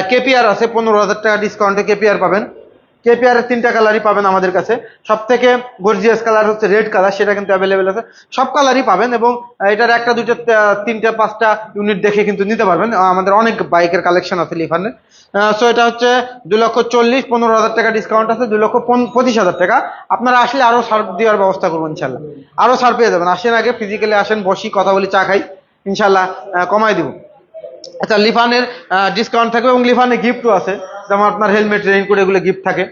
KPR আছে 15,000 টাকা ডিসকাউন্টে, KPR পাবেন। KPR এর 3টা কালারই পাবেন আমাদের কাছে। সব থেকে গর্জিয়াস কালার হচ্ছে রেড কালার, সেটা কিন্তু অ্যাভেলেবেল আছে। সব কালারই পাবেন, এবং এটার 1টা 2টা 3টা 5টা ইউনিট দেখে কিন্তু নিতে পারবেন। আমাদের অনেক বাইকের কালেকশন আছে লিফানের। সো এটা হচ্ছে 2,40,000, 15,000 টাকা ডিসকাউন্ট আছে, 2,25,000 টাকা। আপনারা আসলে আরো ছাড় দেওয়ার ব্যবস্থা করবো ইনশাল্লাহ, আরো ছাড় পেয়ে যাবেন। আসেন, আগে ফিজিক্যালি আসেন, বসি, কথা বলি, চা খাই, ইনশাল্লাহ কমাই দিব। আচ্ছা, লিফানের ডিসকাউন্ট থাকবে, এবং লিফানে গিফটও আছে, যেমন আপনার হেলমেট, রেইনকোট, এগুলো গিফট থাকে।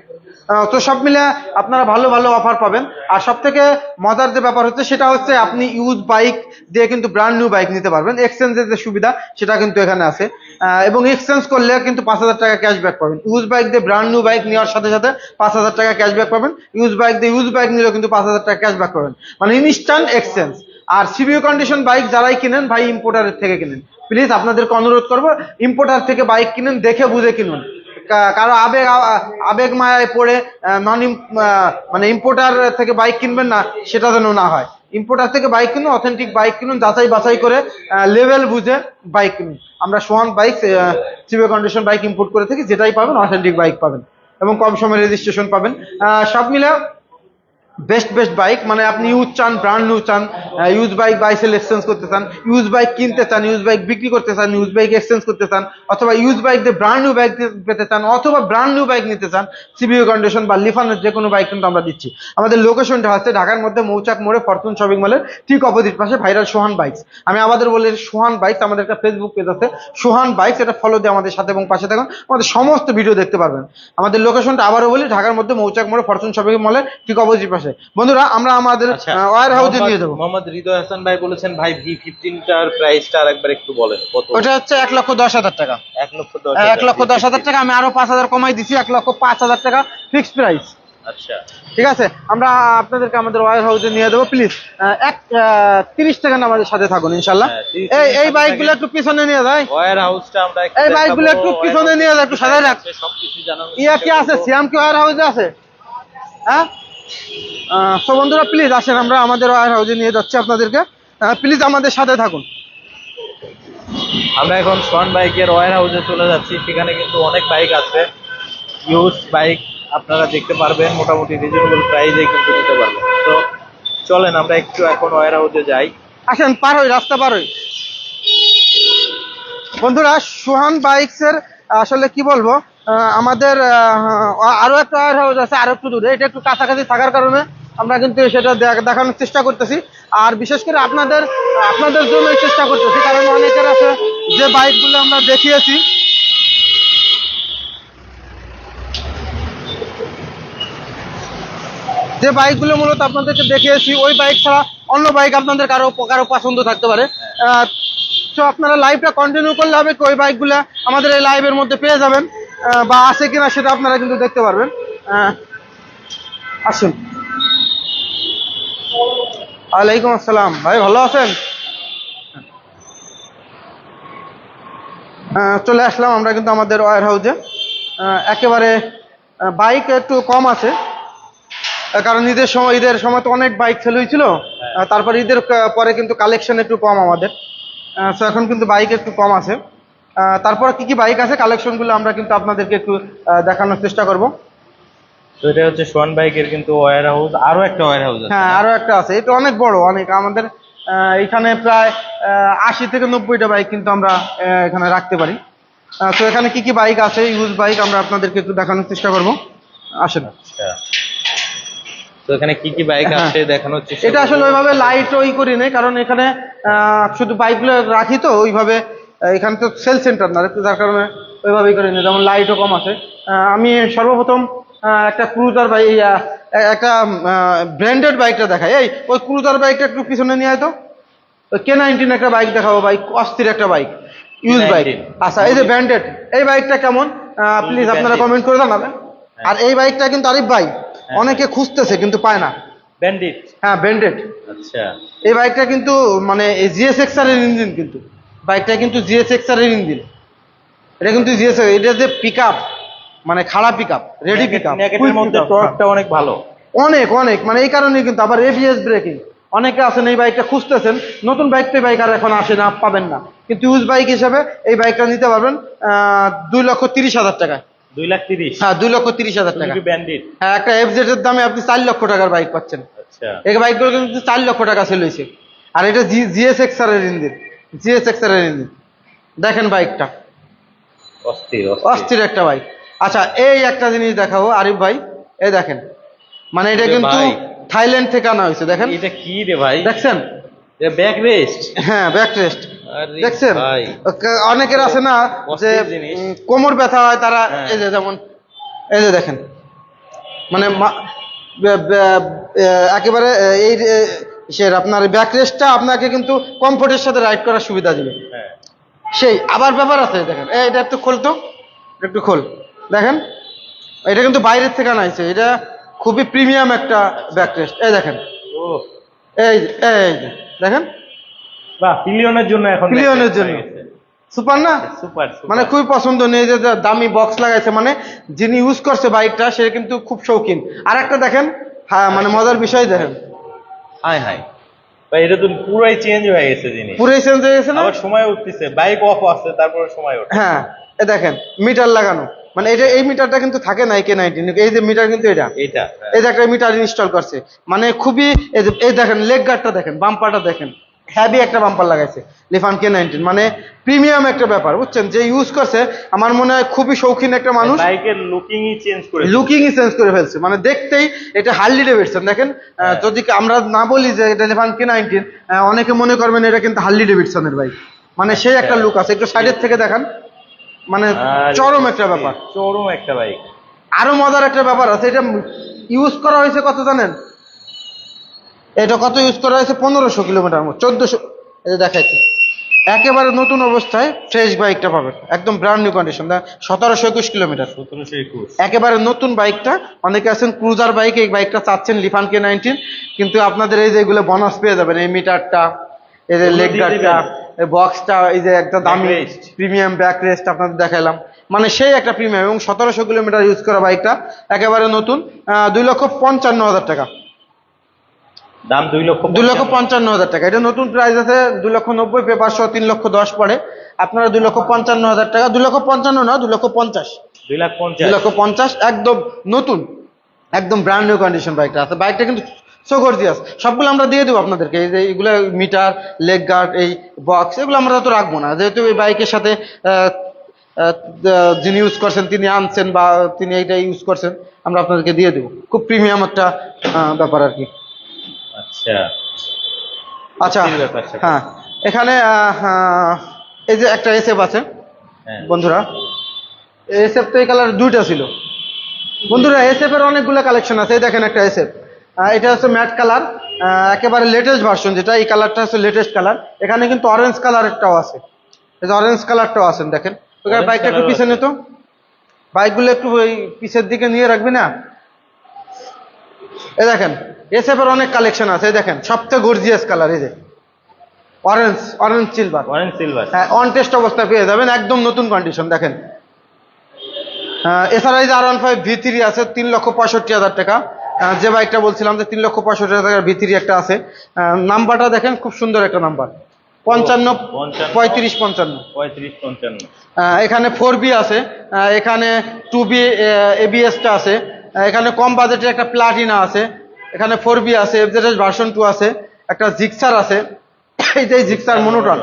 তো সব মিলে আপনারা ভালো ভালো অফার পাবেন। আর সব থেকে মজার যে ব্যাপার হচ্ছে, সেটা হচ্ছে আপনি ইউজ বাইক দিয়ে কিন্তু ব্র্যান্ড নিউ বাইক নিতে পারবেন। এক্সচেঞ্জের যে সুবিধা, সেটা কিন্তু এখানে আছে, এবং এক্সচেঞ্জ করলে কিন্তু 5,000 টাকা ক্যাশব্যাক পাবেন। ইউজ বাইক দিয়ে ব্র্যান্ড নিউ বাইক নেওয়ার সাথে সাথে 5,000 টাকা ক্যাশব্যাক পাবেন। ইউজ বাইক দিয়ে ইউজ বাইক নিলেও কিন্তু 5,000 টাকা ক্যাশব্যাক পাবেন, মানে ইনস্ট্যান্ট এক্সচেঞ্জ। আর সিবিও কন্ডিশন বাইক যারাই কিনেন ভাই, ইম্পোর্টারের থেকে কিনেন। প্লিজ আপনাদেরকে অনুরোধ করবো, ইম্পোর্টার থেকে বাইক কিনেন, দেখে বুঝে কিনুন। কারো আবেগ মায়ায় পড়ে মানে ইম্পোর্টার থেকে বাইক কিনবেন না, সেটা যেন না হয়। ইম্পোর্টার থেকে বাইক কিনুন, অথেন্টিক বাইক কিনুন, যাচাই বাছাই করে লেভেল বুঝে বাইক কিনুন। আমরা সোহান বাইক সিবিও কন্ডিশন বাইক ইম্পোর্ট করে থাকি, যেটাই পাবেন অথেন্টিক বাইক পাবেন, এবং কম সময় রেজিস্ট্রেশন পাবেন। সব মিলে বেস্ট বাইক, মানে আপনি ইউজ চান, ব্র্যান্ড নিউ চান, ইউজ বাইক বাইসেল এক্সচেঞ্জ করতে চান, ইউজ বাইক কিনতে চান, ইউজ বাইক বিক্রি করতে চান, ইউজ বাইক এক্সচেঞ্জ করতে চান, অথবা ইউজ বাইক দিয়ে ব্র্যান্ড নিউ বাইক পেতে চান, অথবা ব্র্যান্ড নিউ বাইক নিতে চান, সিবিও কন্ডিশন বা লিফানের যে কোনো বাইক কিন্তু আমরা দিচ্ছি। আমাদের লোকেশনটা হচ্ছে ঢাকার মধ্যে মৌচাক মোড়ে, ফরচুন শপিং মলের ঠিক অপোজিট পাশে, ভাইরাল সোহান বাইকস। আমি আমাদের বলি সোহান বাইকস, আমাদের একটা ফেসবুক পেজ আছে সোহান বাইকস, এটা ফলো দিয়ে আমাদের সাথে এবং পাশে থাকুন, আমাদের সমস্ত ভিডিও দেখতে পারবেন। আমাদের লোকেশনটা আবারও বলি, ঢাকার মধ্যে মৌচাক মোড়ে, ফরচুন শপিং মলের ঠিক অপোজিট পাশে। বন্ধুরা, আমরা আমাদের ওয়্যার হাউসে নিয়ে যাবো। মোহাম্মদ হৃদয় হাসান ভাই বলেছেন, ভাই V15 টার প্রাইসটা আরেকবার একটু বলেন কত? ওটা হচ্ছে 1,10,000 টাকা। 1,10,000 টাকা। আমি আরো 5,000 কমাই দিছি, 1,05,000 টাকা ফিক্সড প্রাইস। আচ্ছা ঠিক আছে, আমরা আপনাদেরকে আমাদের ওয়্যার হাউসে নিয়ে দেবো। প্লিজ 30 সেকেন্ড আমাদের সাথে থাকুন ইনশাল্লাহ। হ্যাঁ, 30 এই সেকেন্ড এই সাথে বাইকগুলো থাকেন। একটু পিছনে নিয়ে যায়, ওয়্যার হাউসটা আমরা একটু এই দেখাবো। বাইকগুলো একটু পিছনে নিয়ে যায়, একটু সাজায় রাখ। সবকিছু জানানো ইয়া কি আছে, সিয়াম কি ওয়্যার হাউসে আছে? হ্যাঁ, তো বন্ধুরা প্লিজ আসেন, আমরা আমাদের ওয়্যার হাউসে নিয়ে যাচ্ছি আপনাদেরকে। প্লিজ আমাদের সাথে থাকুন। আমরা এখন সোহান বাইকের ওয়্যার হাউসে চলে যাচ্ছি। সেখানে কিন্তু অনেক বাইক আছে, ইউজ বাইক আপনারা দেখতে পারবেন, মোটামুটি রিজনেবল প্রাইসে কিন্তু নিতে পারবেন। তো চলেন আমরা একটু এখন ওয়্যার হাউসে যাই। আসেন, পার হই, রাস্তা পার হই। বন্ধুরা সোহান বাইকসের আসলে কি বলবো, আমাদের আরো একটা ওয়্যার হাউস আছে আরো একটু দূরে, এটা একটু কাছাকাছি থাকার কারণে আমরা কিন্তু সেটা দেখানোর চেষ্টা করতেছি। আর বিশেষ করে আপনাদের আপনাদের জন্য চেষ্টা করতেছি, কারণ অনেকের আছে যে বাইকগুলো আমরা দেখিয়েছি, যে বাইকগুলো মূলত আপনাদেরকে দেখিয়েছি ওই বাইক ছাড়া অন্য বাইক আপনাদের কারো কারো পছন্দ থাকতে পারে। তো আপনারা লাইভটা কন্টিনিউ করলে হবে কি ওই বাইকগুলো আমাদের এই লাইভের মধ্যে পেয়ে যাবেন, বা আছে কিনা সেটা আপনারা কিন্তু দেখতে পারবেন। আসুন। ওয়ালাইকুম আসসালাম ভাই, ভালো আছেন? চলে আসলাম আমরা কিন্তু আমাদের ওয়্যার হাউসে। একেবারে বাইক একটু কম আছে, কারণ ঈদের সময় তো অনেক বাইক সেল হয়েছিল। তারপর ঈদের পরে কিন্তু কালেকশন একটু কম আমাদের, তো এখন কিন্তু বাইক একটু কম আছে। তারপর কি কি বাইক আছে কালেকশনগুলো আমরা কিন্তু আপনাদেরকে একটু দেখানোর চেষ্টা করব। তো এটা হচ্ছে সোহান বাইকের কিন্তু ওয়্যার হাউস, আরো একটা ওয়্যার হাউস আছে। হ্যাঁ, আরো একটা আছে, এটা অনেক বড়, অনেক আমাদের এখানে প্রায় 80 থেকে 90টা বাইক কিন্তু আমরা এখানে রাখতে পারি। তো এখানে কি কি বাইক আছে, ইউজ বাইক, আমরা আপনাদেরকে একটু দেখানোর চেষ্টা করব। আসেন। আচ্ছা, তো এখানে কি কি বাইক আছে দেখানোর চেষ্টা এটা আসলে করবো। ওইভাবে লাইট ওই করি নাই, কারণ এখানে শুধু বাইকগুলো রাখি তো ওইভাবে, এখানে তো সেল সেন্টার না, যার কারণে ওইভাবেই করি না, যেমন লাইটও কম আছে। আমি সর্বপ্রথম একটা ক্রুজার বাইক, একটা ব্র্যান্ডেড বাইকটা দেখাই। ওই ক্রুজার বাইকটা একটু পিছনে নিয়ে আয় তো। ওই K19 একটা বাইক দেখাবো, বাইক অস্থির একটা বাইক, ইউজ বাইক। আচ্ছা, এই যে ব্র্যান্ডেড এই বাইকটা কেমন প্লিজ আপনারা কমেন্ট করে জানাবেন। আর এই বাইকটা কিন্তু আরিফ ভাই অনেকে খুঁজতেছে কিন্তু পায় না। ব্যান্ডিট। হ্যাঁ, ব্র্যান্ডেড। আচ্ছা, এই বাইকটা কিন্তু মানে জিএসএক্সআর এর ইঞ্জিন, কিন্তু বাইকটা কিন্তু জিএসএক্সআর এর ইঞ্জিন, এটা কিন্তু জিএসএক্স, এটা যে পিকআপ মানে খাড়া পিকআপ, রেডি পিকআপ, নেকেটের মধ্যে টর্কটা অনেক ভালো, অনেক অনেক, মানে এই কারণেই কিন্তু আবার এবিএস ব্রেকিং। অনেকে আছেন এই বাইকটা খুঁজতেছেন, নতুন বাইক তো এই বাইক আর এখন আসে না, পাবেন না, কিন্তু ইউজ বাইক হিসেবে এই বাইকটা নিতে পারবেন 2,30,000 টাকায়। 2,30,000? হ্যাঁ, 2,30,000 টাকা। ব্যান্ডিট। হ্যাঁ, একটা এফজেড এর দামে আপনি 4 লক্ষ টাকার বাইক পাচ্ছেন। আচ্ছা, এই বাইকগুলো কিন্তু 4 লক্ষ টাকা সেল হয়েছে। আর এটা জিএসএক্সআর এর ইঞ্জিন, জিএসএক্সআর এর ইঞ্জিন। দেখেন বাইকটা অস্থির অস্থির একটা বাইক। আচ্ছা, এই একটা জিনিস দেখাবো আরিফ ভাই, এই দেখেন, মানে এটা কিন্তু থাইল্যান্ড থেকে আনা হয়েছে। দেখেন এটা কি রে ভাই, দেখছেন? Back rest. হ্যাঁ, ব্যাক রেস্ট দেখছেন? ভাই অনেকের আছে না যে কোমর ব্যথা হয়, তারা এই যে যেমন এই যে দেখেন, মানে একেবারে এই আপনার ব্যাক রেস্টটা আপনাকে কিন্তু কমফোর্টের সাথে রাইড করার সুবিধা দিবে। সেই আবার ব্যাপার আছে, দেখেন এটা একটু খোল তো, একটু খোল, দেখেন এটা কিন্তু বাইরের থেকে আনা হয়েছে, এটা খুবই প্রিমিয়াম একটা ব্যাক রেস্ট। এই দেখেন, এই এই দেখেন, বাহ, পিলিয়নের জন্য, এখন পিলিয়নের জন্য সুপার না, সুপার, মানে খুবই পছন্দ নেই যে দামি বক্স লাগাইছে, মানে যিনি ইউজ করছে বাইকটা সে কিন্তু খুব শৌখিন। আর একটা দেখেন, হ্যাঁ মানে মজার বিষয় দেখেন, হাই হাই ভাই, এটা তো পুরাই চেঞ্জ হয়ে গেছে জিনিস, পুরাই চেঞ্জ হয়ে গেছে না? আবার সময় উঠতেছে, বাইক অফ আছে তারপরে সময় ওঠে। হ্যাঁ, এ দেখেন মিটার লাগানো, মানে এটা এই মিটারটা কিন্তু থাকে না K19, এই যে মিটার কিন্তু এটা এই যে একটা মিটার ইনস্টল করছে, মানে খুবই এই দেখেন লেগ গার্ডটা দেখেন, বাম্পারটা দেখেন, হ্যাভি একটা বাম্পার লাগাইছে লিফান K19, মানে প্রিমিয়াম একটা ব্যাপার, বুঝছেন? যে ইউজ করছে আমার মনে হয় খুবই শৌখিন একটা মানুষ, বাইকের লুকিংই চেঞ্জ করে ফেলছে, মানে দেখতেই এটা হার্লি ডেভিডসন। দেখেন, যদি আমরা না বলি যে এটা লিফান K19, অনেকে মনে করবেন এটা কিন্তু হার্লি ডেভিডসনের বাইক, মানে সেই একটা লুক আছে। একটু সাইডের থেকে দেখান, মানে চরম একটা ব্যাপার, চরম একটা বাইক। আরো মজার একটা ব্যাপার আছে, এটা ইউজ করা হয়েছে কত জানেন? এটা কত ইউজ করা হয়েছে? 1500 কিলোমিটার মতো, 1400, এই যে দেখাইছি, একেবারে নতুন অবস্থায় ফ্রেশ বাইকটা পাবেন, একদম ব্র্যান্ড নিউ কন্ডিশন, 1721 কিলোমিটার, 1721। একেবারে নতুন বাইকটা। অনেকে আছেন ক্রুজার বাইক, এই বাইকটা চাচ্ছেন লিফান K19, কিন্তু আপনাদের এই যে এগুলো বোনাস পেয়ে যাবেন, এই মিটারটা, এই যে লেগ গার্ডটা, এই বক্সটা, এই যে একটা দামি Backrest। প্রিমিয়াম ব্যাক রেস্ট আপনাদের দেখালাম, মানে সেই একটা প্রিমিয়াম, এবং 1700 কিলোমিটার ইউজ করা বাইকটা একেবারে নতুন, 2,55,000 টাকা, দাম 2,55,000। 2,55,000 টাকা। এটা নতুন প্রাইস আছে 2,90,000, পেপার সহ 3,10,000 পড়ে। আপনারা 2,55,000 টাকা, 2,55,000 না, 2,50,000, 2,50,000। 2,50,000 একদম নতুন, একদম ব্র্যান্ড নিউ কন্ডিশন বাইকটা আছে। বাইকটা কিন্তু সো গর্জিয়াস, সবগুলো আমরা দিয়ে দেবো আপনাদেরকে। এই যে এগুলো মিটার, লেগ গার্ড, এই বক্স, এগুলো আমরা তো রাখবো না, যেহেতু এই বাইকের সাথে যিনি ইউজ করছেন, তিনি আনছেন বা তিনি এইটা ইউজ করছেন, আমরা আপনাদেরকে দিয়ে দেবো। খুব প্রিমিয়াম একটা ব্যাপার আর কি। আচ্ছা আচ্ছা, বুঝতে ব্যাপারটা। হ্যাঁ, এখানে এই যে একটা এসএফ আছে হ্যাঁ। বন্ধুরা, এসএফ তো এই কালার দুইটা ছিল বন্ধুরা, এসএফ এর অনেকগুলো কালেকশন আছে। এই দেখেন একটা এসএফ, এটা হচ্ছে ম্যাট কালার, একেবারে লেটেস্ট ভার্সন, যেটা এই কালারটা হচ্ছে লেটেস্ট কালার। এখানে কিন্তু অরেঞ্জ কালার একটাও আছে, এই যে অরেঞ্জ কালারটাও আছে দেখেন। ওখানে Orange বাইকটা একটু colour পিছনে আছে। তো, বাইকগুলো একটু ওই পিছের দিকে নিয়ে রাখবি না। এই দেখেন এসএফ এর অনেক কালেকশন আছে। এই দেখেন সবচেয়ে গর্জিয়াস কালার, এই যে orange, orange silver, orange silver. হ্যাঁ, অন টেস্ট অবস্থায় পেয়ে যাবেন, একদম নতুন কন্ডিশন। দেখেন এছাড়া এই যে R15 V3 আছে 3,65,000 টাকা, যে বাইকটা বলছিলাম যে 3,65,000 টাকার V3 একটা আছে। নাম্বারটা দেখেন, খুব সুন্দর একটা নাম্বার, 55 35 55। 35-55। এখানে 4B আছে, এখানে 2B ABS-টা আছে, এখানে কম বাজেটের একটা প্লাটিনা আছে, এখানে 4B আছে, FZS ভার্সন 2 আছে, একটা জিক্সার আছে, এইটাই জিক্সার মনোটন।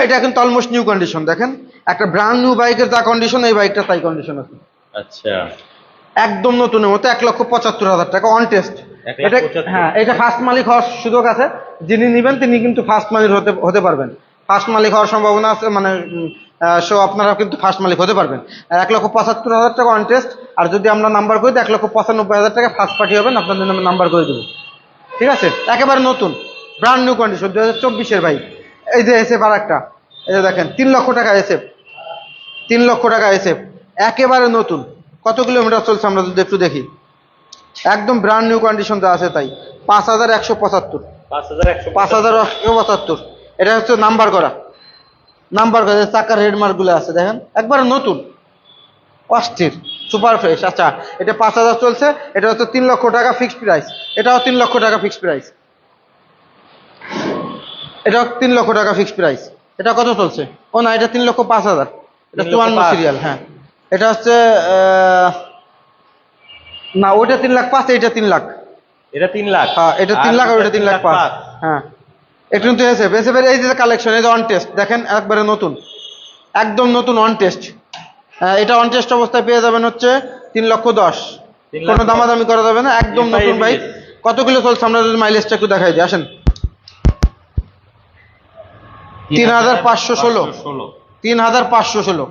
এটা কিন্তু অলমোস্ট নিউ কন্ডিশন। দেখেন একটা ব্র্যান্ড নিউ বাইকের যা কন্ডিশন, এই বাইকটা তাই কন্ডিশন আছে, আচ্ছা একদম নতুনের মতো, 1,75,000 টাকা অন টেস্ট। এটা 1,75,000। হ্যাঁ, এটা ফার্স্ট মালিক হওয়ার সুযোগ আছে, যিনি নেবেন তিনি কিন্তু ফার্স্ট মালিক হতে পারবেন, ফার্স্ট মালিক হওয়ার সম্ভাবনা আছে, মানে সো আপনারা কিন্তু ফার্স্ট মালিক হতে পারবেন। 1,75,000 টাকা অন টেস্ট, আর যদি আমরা নাম্বার করি তো 1,95,000 টাকা ফার্স্ট পার্টি হবেন, আপনাদের নামে নাম্বার করে দেবো, ঠিক আছে। একেবারে নতুন ব্র্যান্ড নিউ কন্ডিশন, 2024-এর বাইক। এই যে এসএফ আর একটা, এই যে দেখেন 3 লক্ষ টাকা এসএফ, 3 লক্ষ টাকা এসএফ, একেবারে নতুন। কত কিলোমিটার চলছে আমরা যদি একটু দেখি, একদম ব্র্যান্ড নিউ কন্ডিশন যা আছে তাই, 5,175, 5,100। 5,175। এটা হচ্ছে নাম্বার করা, চাকার হেড মার্ক গুলো আছে দেখেন, একবারে নতুন, অস্থির, সুপার ফ্রেশ। আচ্ছা, এটা 5,000 চলছে, এটা হচ্ছে 3 লক্ষ টাকা ফিক্সড প্রাইস, এটাও 3 লক্ষ টাকা ফিক্সড প্রাইস, এটাও 3 লক্ষ টাকা ফিক্সড প্রাইস। এটা কত চলছে? ও না, এটা 3,05,000, এটা 54 সিরিয়াল। হ্যাঁ, এটা হচ্ছে না, ওইটা 3,05,000, এটা 3 লাখ। এটা 3 লাখ। হ্যাঁ, এটা 3 লাখ আর ওইটা 3,05,000। হ্যাঁ, একটু কিন্তু এসএফ এর এই যে কালেকশন, এই যে অন টেস্ট দেখেন, একবারে নতুন, একদম নতুন অন টেস্ট। এটা অন টেস্ট অবস্থায় পেয়ে যাবেন হচ্ছে 3,10,000, 3,10,000 কোনো দামাদামি করা যাবে না, একদম FI নতুন বাইক। ABS। কত কিলো চলছে আমরা যদি মাইলেজটা একটু দেখাই দিই, আসেন। 3,516, 3,516,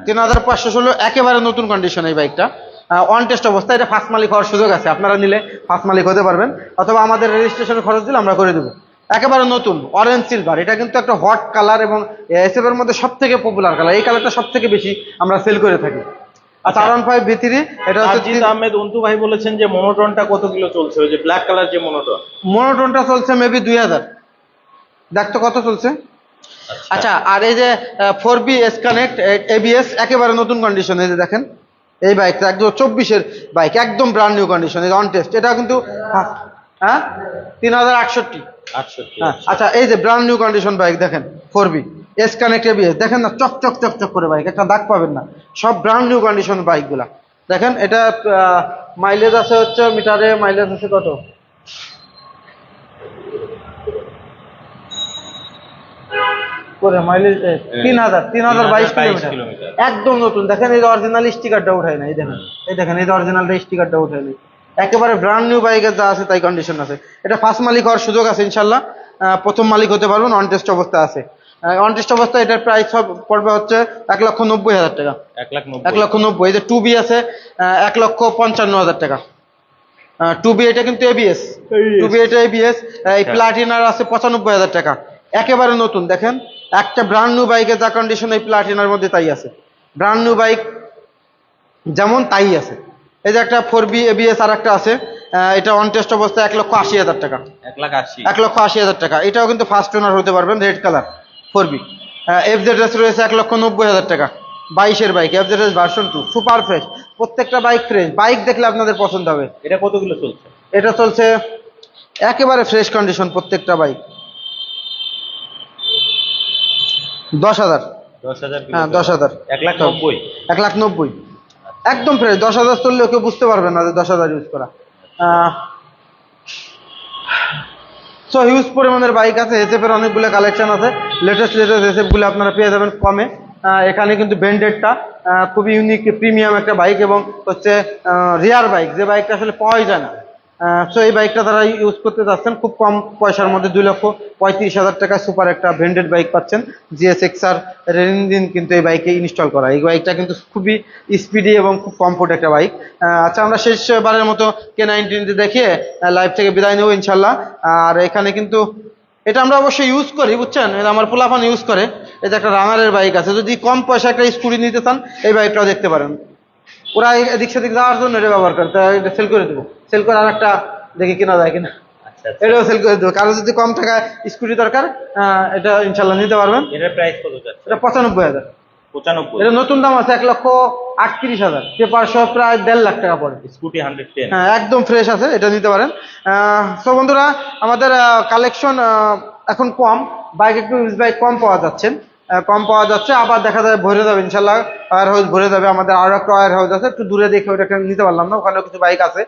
3,516, একেবারে নতুন কন্ডিশন এই বাইকটা, অন টেস্ট অবস্থা। এটা ফার্স্ট মালিক হওয়ার সুযোগ আছে, আপনারা নিলে ফার্স্ট মালিক হতে পারবেন, অথবা আমাদের রেজিস্ট্রেশনের খরচ দিলে আমরা করে দেবো। একেবারে নতুন অরেঞ্জ সিলভার, এটা কিন্তু একটা হট কালার, এবং এসএফ এর মধ্যে সব থেকে পপুলার কালার, এই কালারটা সব থেকে বেশি আমরা সেল করে থাকি। আচ্ছা, R15 V3, এটা হচ্ছে সাজিদ আহমেদ অন্তু ভাই বলেছেন যে মনোটনটা কত কিলো চলছে, ওই যে ব্ল্যাক কালার যে মনোটন। মনোটনটা চলছে মেবি 2,000, দেখ তো কত চলছে। আচ্ছা, আর এই যে 4B S Connect ABS, একেবারে নতুন কন্ডিশন, এই যে দেখেন, এই বাইকটা একদম 24-এর বাইক, একদম ব্র্যান্ড নিউ কন্ডিশন, এই অন টেস্ট। এটা কিন্তু হ্যাঁ 3,068। 68। হ্যাঁ, আচ্ছা, এই যে ব্র্যান্ড নিউ কন্ডিশন বাইক দেখেন, 4B S Connect ABS, দেখেন না, চকচক চকচক করে বাইক, একটা দাগ পাবেন না, সব ব্র্যান্ড নিউ কন্ডিশন বাইকগুলা দেখেন। এটা মাইলেজ আছে হচ্ছে, মিটারে মাইলেজ আছে কত, করে মাইলেজ 3,022 কিলোমিটার, একদম নতুন। দেখেন এই যে অরিজিনাল স্টিকারটা উঠায় না, এই দেখেন, এই দেখেন, এই যে অরিজিনাল স্টিকারটা উঠায় না, একেবারে ব্র্যান্ড নিউ বাইকের যা আছে তাই কন্ডিশন আছে। এটা ফার্স্ট মালিক হওয়ার সুযোগ আছে ইনশাল্লাহ, প্রথম মালিক হতে পারবেন, অন টেস্ট অবস্থা আছে। অন টেস্ট অবস্থা এটার প্রাইস পড়বে হচ্ছে 1,90,000 টাকা, 1,90,000। এই যে 2B আছে 1,55,000 টাকা, 2B, এটা কিন্তু ABS, 2B এটা ABS। এই প্লাটিনার আছে 95,000 টাকা, একেবারে নতুন। দেখেন একটা ব্র্যান্ড নিউ বাইকে যা কন্ডিশন এই প্লাটিনার মধ্যে তাই আছে। ব্র্যান্ড নিউ বাইক যেমন তাই আছে। এই যে একটা 4B ABS আর একটা আছে, এটা অন টেস্ট অবস্থায় 1,80,000 টাকা। 1,80,000। 1,80,000 টাকা। এটাও কিন্তু ফার্স্ট ওনার হতে পারবেন, রেড কালার 4B। FZS রয়েছে 1,90,000 টাকা, 22-এর bike, FZS version 2, super fresh. প্রত্যেকটা বাইক ফ্রেশ, বাইক দেখলে আপনাদের পছন্দ হবে। এটা কত কিলো চলছে? এটা চলছে একেবারে ফ্রেশ কন্ডিশন, প্রত্যেকটা বাইক 10,000। 10,000 কিলো? হ্যাঁ 10,000। 1,90,000। 1,90,000 একদম ফ্রেশ। 10,000 চললেও কেউ বুঝতে পারবে না যে 10,000 ইউজ করা। সো হিউজ পরিমাণের বাইক আছে, এসএফের অনেকগুলো কালেকশন আছে। লেটেস্ট এসএফগুলো আপনারা পেয়ে যাবেন কমে। এখানে কিন্তু ব্যান্ডেডটা খুবই ইউনিক প্রিমিয়াম একটা বাইক, এবং হচ্ছে রিয়ার বাইক, যে বাইকটা আসলে পাওয়াই যায় না। সো এই বাইকটা তারা ইউজ করতে যাচ্ছেন খুব কম পয়সার মধ্যে, 2,35,000 টাকায় সুপার একটা ব্যান্ডেড বাইক পাচ্ছেন। GSX-R এর ইঞ্জিন কিন্তু এই বাইকে ইনস্টল করা। এই বাইকটা কিন্তু খুবই স্পিডি এবং খুব কমফোর্ট একটা বাইক। আচ্ছা, আমরা শেষবারের মতো K19 দেখিয়ে লাইভ থেকে বিদায় নেবো ইনশাল্লাহ। আর এখানে কিন্তু এটা আমরা অবশ্যই ইউজ করি, বুঝছেন, এটা আমার পোলাপান ইউজ করে। এই যে একটা রানারের বাইক আছে, যদি কম পয়সা একটা স্কুটি নিতে চান এই বাইকটাও দেখতে পারেন। ওরা এদিক সেদিক যাওয়ার জন্য এটা ব্যবহার করে, তাই এটা সেল করে দেবো। সেল করে আর একটা দেখি কেনা যায় কিনা, আচ্ছা আচ্ছা। এটাও সেল করে দেবো। কারো যদি কম টাকায় স্কুটি দরকার, এটা ইনশাল্লাহ নিতে পারবেন। এটার প্রাইস কত যাচ্ছে? এটা 95,000। 95? এটা নতুন দাম আছে 1,38,000, পেপার সহ প্রায় 1.5 লাখ টাকা পড়ে। স্কুটি 110? হ্যাঁ, একদম ফ্রেশ আছে, এটা নিতে পারেন। তো বন্ধুরা, আমাদের কালেকশন এখন কম, বাইক একটু ইউজ বাইক কম পাওয়া যাচ্ছে, আবার দেখা যায় ভরে যাবে ইনশাল্লাহ। ওয়ার হাউস ভরে যাবে। আমাদের আরো একটা ওয়ার হাউস আছে, একটু দূরে দেখে ওইটা নিতে পারলাম না, ওখানেও কিছু বাইক আছে।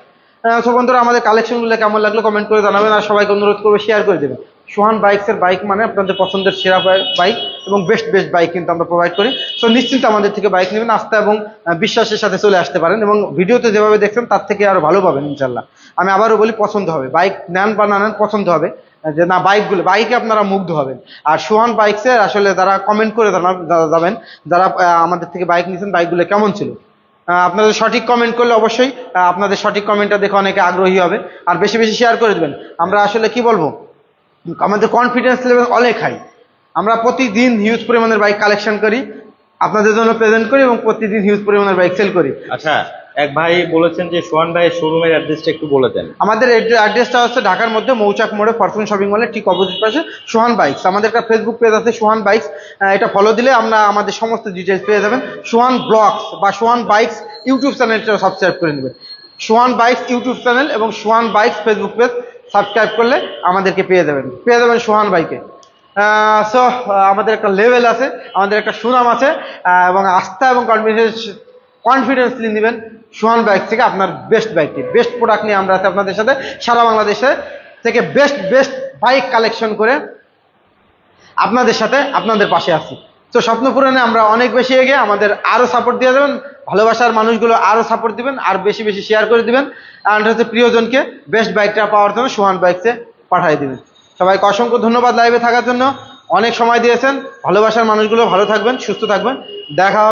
তো বন্ধুরা, আমাদের কালেকশনগুলো কেমন লাগলো কমেন্ট করে জানাবেন, আর সবাইকে অনুরোধ করবে শেয়ার করে দেবেন। সোহান বাইকসের বাইক মানে আপনাদের পছন্দের সেরা বাইক এবং বেস্ট বাইক কিন্তু আমরা প্রোভাইড করি। সো নিশ্চিন্ত আমাদের থেকে বাইক নেবেন, আস্থা এবং বিশ্বাসের সাথে চলে আসতে পারেন, এবং ভিডিওতে যেভাবে দেখছেন তার থেকে আরো ভালো পাবেন ইনশাল্লাহ। আমি আবারও বলি, পছন্দ হবে, বাইক নেন বা না নেন পছন্দ হবে, যে না বাইকে আপনারা মুগ্ধ হবেন। আর সোহান বাইকসের আসলে যারা কমেন্ট করে যাবেন, যারা আমাদের থেকে বাইক নিয়েছেন, বাইকগুলো কেমন ছিল, আপনাদের সঠিক কমেন্ট করলে অবশ্যই আপনাদের সঠিক কমেন্টটা দেখে অনেকে আগ্রহী হবে। আর বেশি বেশি শেয়ার করে দেবেন। আমরা আসলে কি বলবো, আমাদের কনফিডেন্স লেভেল অনেক হাই। আমরা প্রতিদিন হিউজ পরিমাণের বাইক কালেকশন করি, আপনাদের জন্য প্রেজেন্ট করি, এবং প্রতিদিন হিউজ পরিমাণের বাইক সেল করি। আচ্ছা, এক ভাই বলেছেন যে সোহান ভাইয়ের শোরুমের অ্যাড্রেসটা একটু বলে দেন। আমাদের অ্যাড্রেসটা হচ্ছে ঢাকার মধ্যে মৌচাক মোড়ে ফরচুন শপিং মলের ঠিক অপোজিট পাশে সোহান বাইকস। আমাদের একটা ফেসবুক পেজ আছে সোহান বাইকস, এটা ফলো দিলে আমরা আমাদের সমস্ত ডিটেলস পেয়ে যাবেন। সোহান ব্লগস বা সোহান বাইকস ইউটিউব চ্যানেলটা সাবস্ক্রাইব করে নেবেন। সোহান বাইকস ইউটিউব চ্যানেল এবং সোহান বাইকস ফেসবুক পেজ সাবস্ক্রাইব করলে আমাদেরকে পেয়ে যাবেন সোহান বাইকে। সো আমাদের একটা লেভেল আছে, আমাদের একটা সুনাম আছে, এবং আস্থা এবং কনফিডেন্সলি নেবেন সোহান বাইক থেকে আপনার বেস্ট বাইকটি। বেস্ট প্রোডাক্ট নিয়ে আমরা আছি আপনাদের সাথে, সারা বাংলাদেশে থেকে বেস্ট বাইক কালেকশন করে আপনাদের সাথে আপনাদের পাশে আছি। তো স্বপ্ন পূরণে আমরা অনেক বেশি এগিয়ে, আমাদের আরও সাপোর্ট দিয়ে দেবেন, ভালোবাসার মানুষগুলো আরও সাপোর্ট দিবেন, আর বেশি বেশি শেয়ার করে দিবেন, আর হচ্ছে প্রিয়জনকে বেস্ট বাইকটা পাওয়ার জন্য সোহান বাইকসে পাঠিয়ে দিবেন। সবাইকে অসংখ্য ধন্যবাদ লাইভে থাকার জন্য, অনেক সময় দিয়েছেন। ভালোবাসার মানুষগুলো ভালো থাকবেন, সুস্থ থাকবেন, দেখা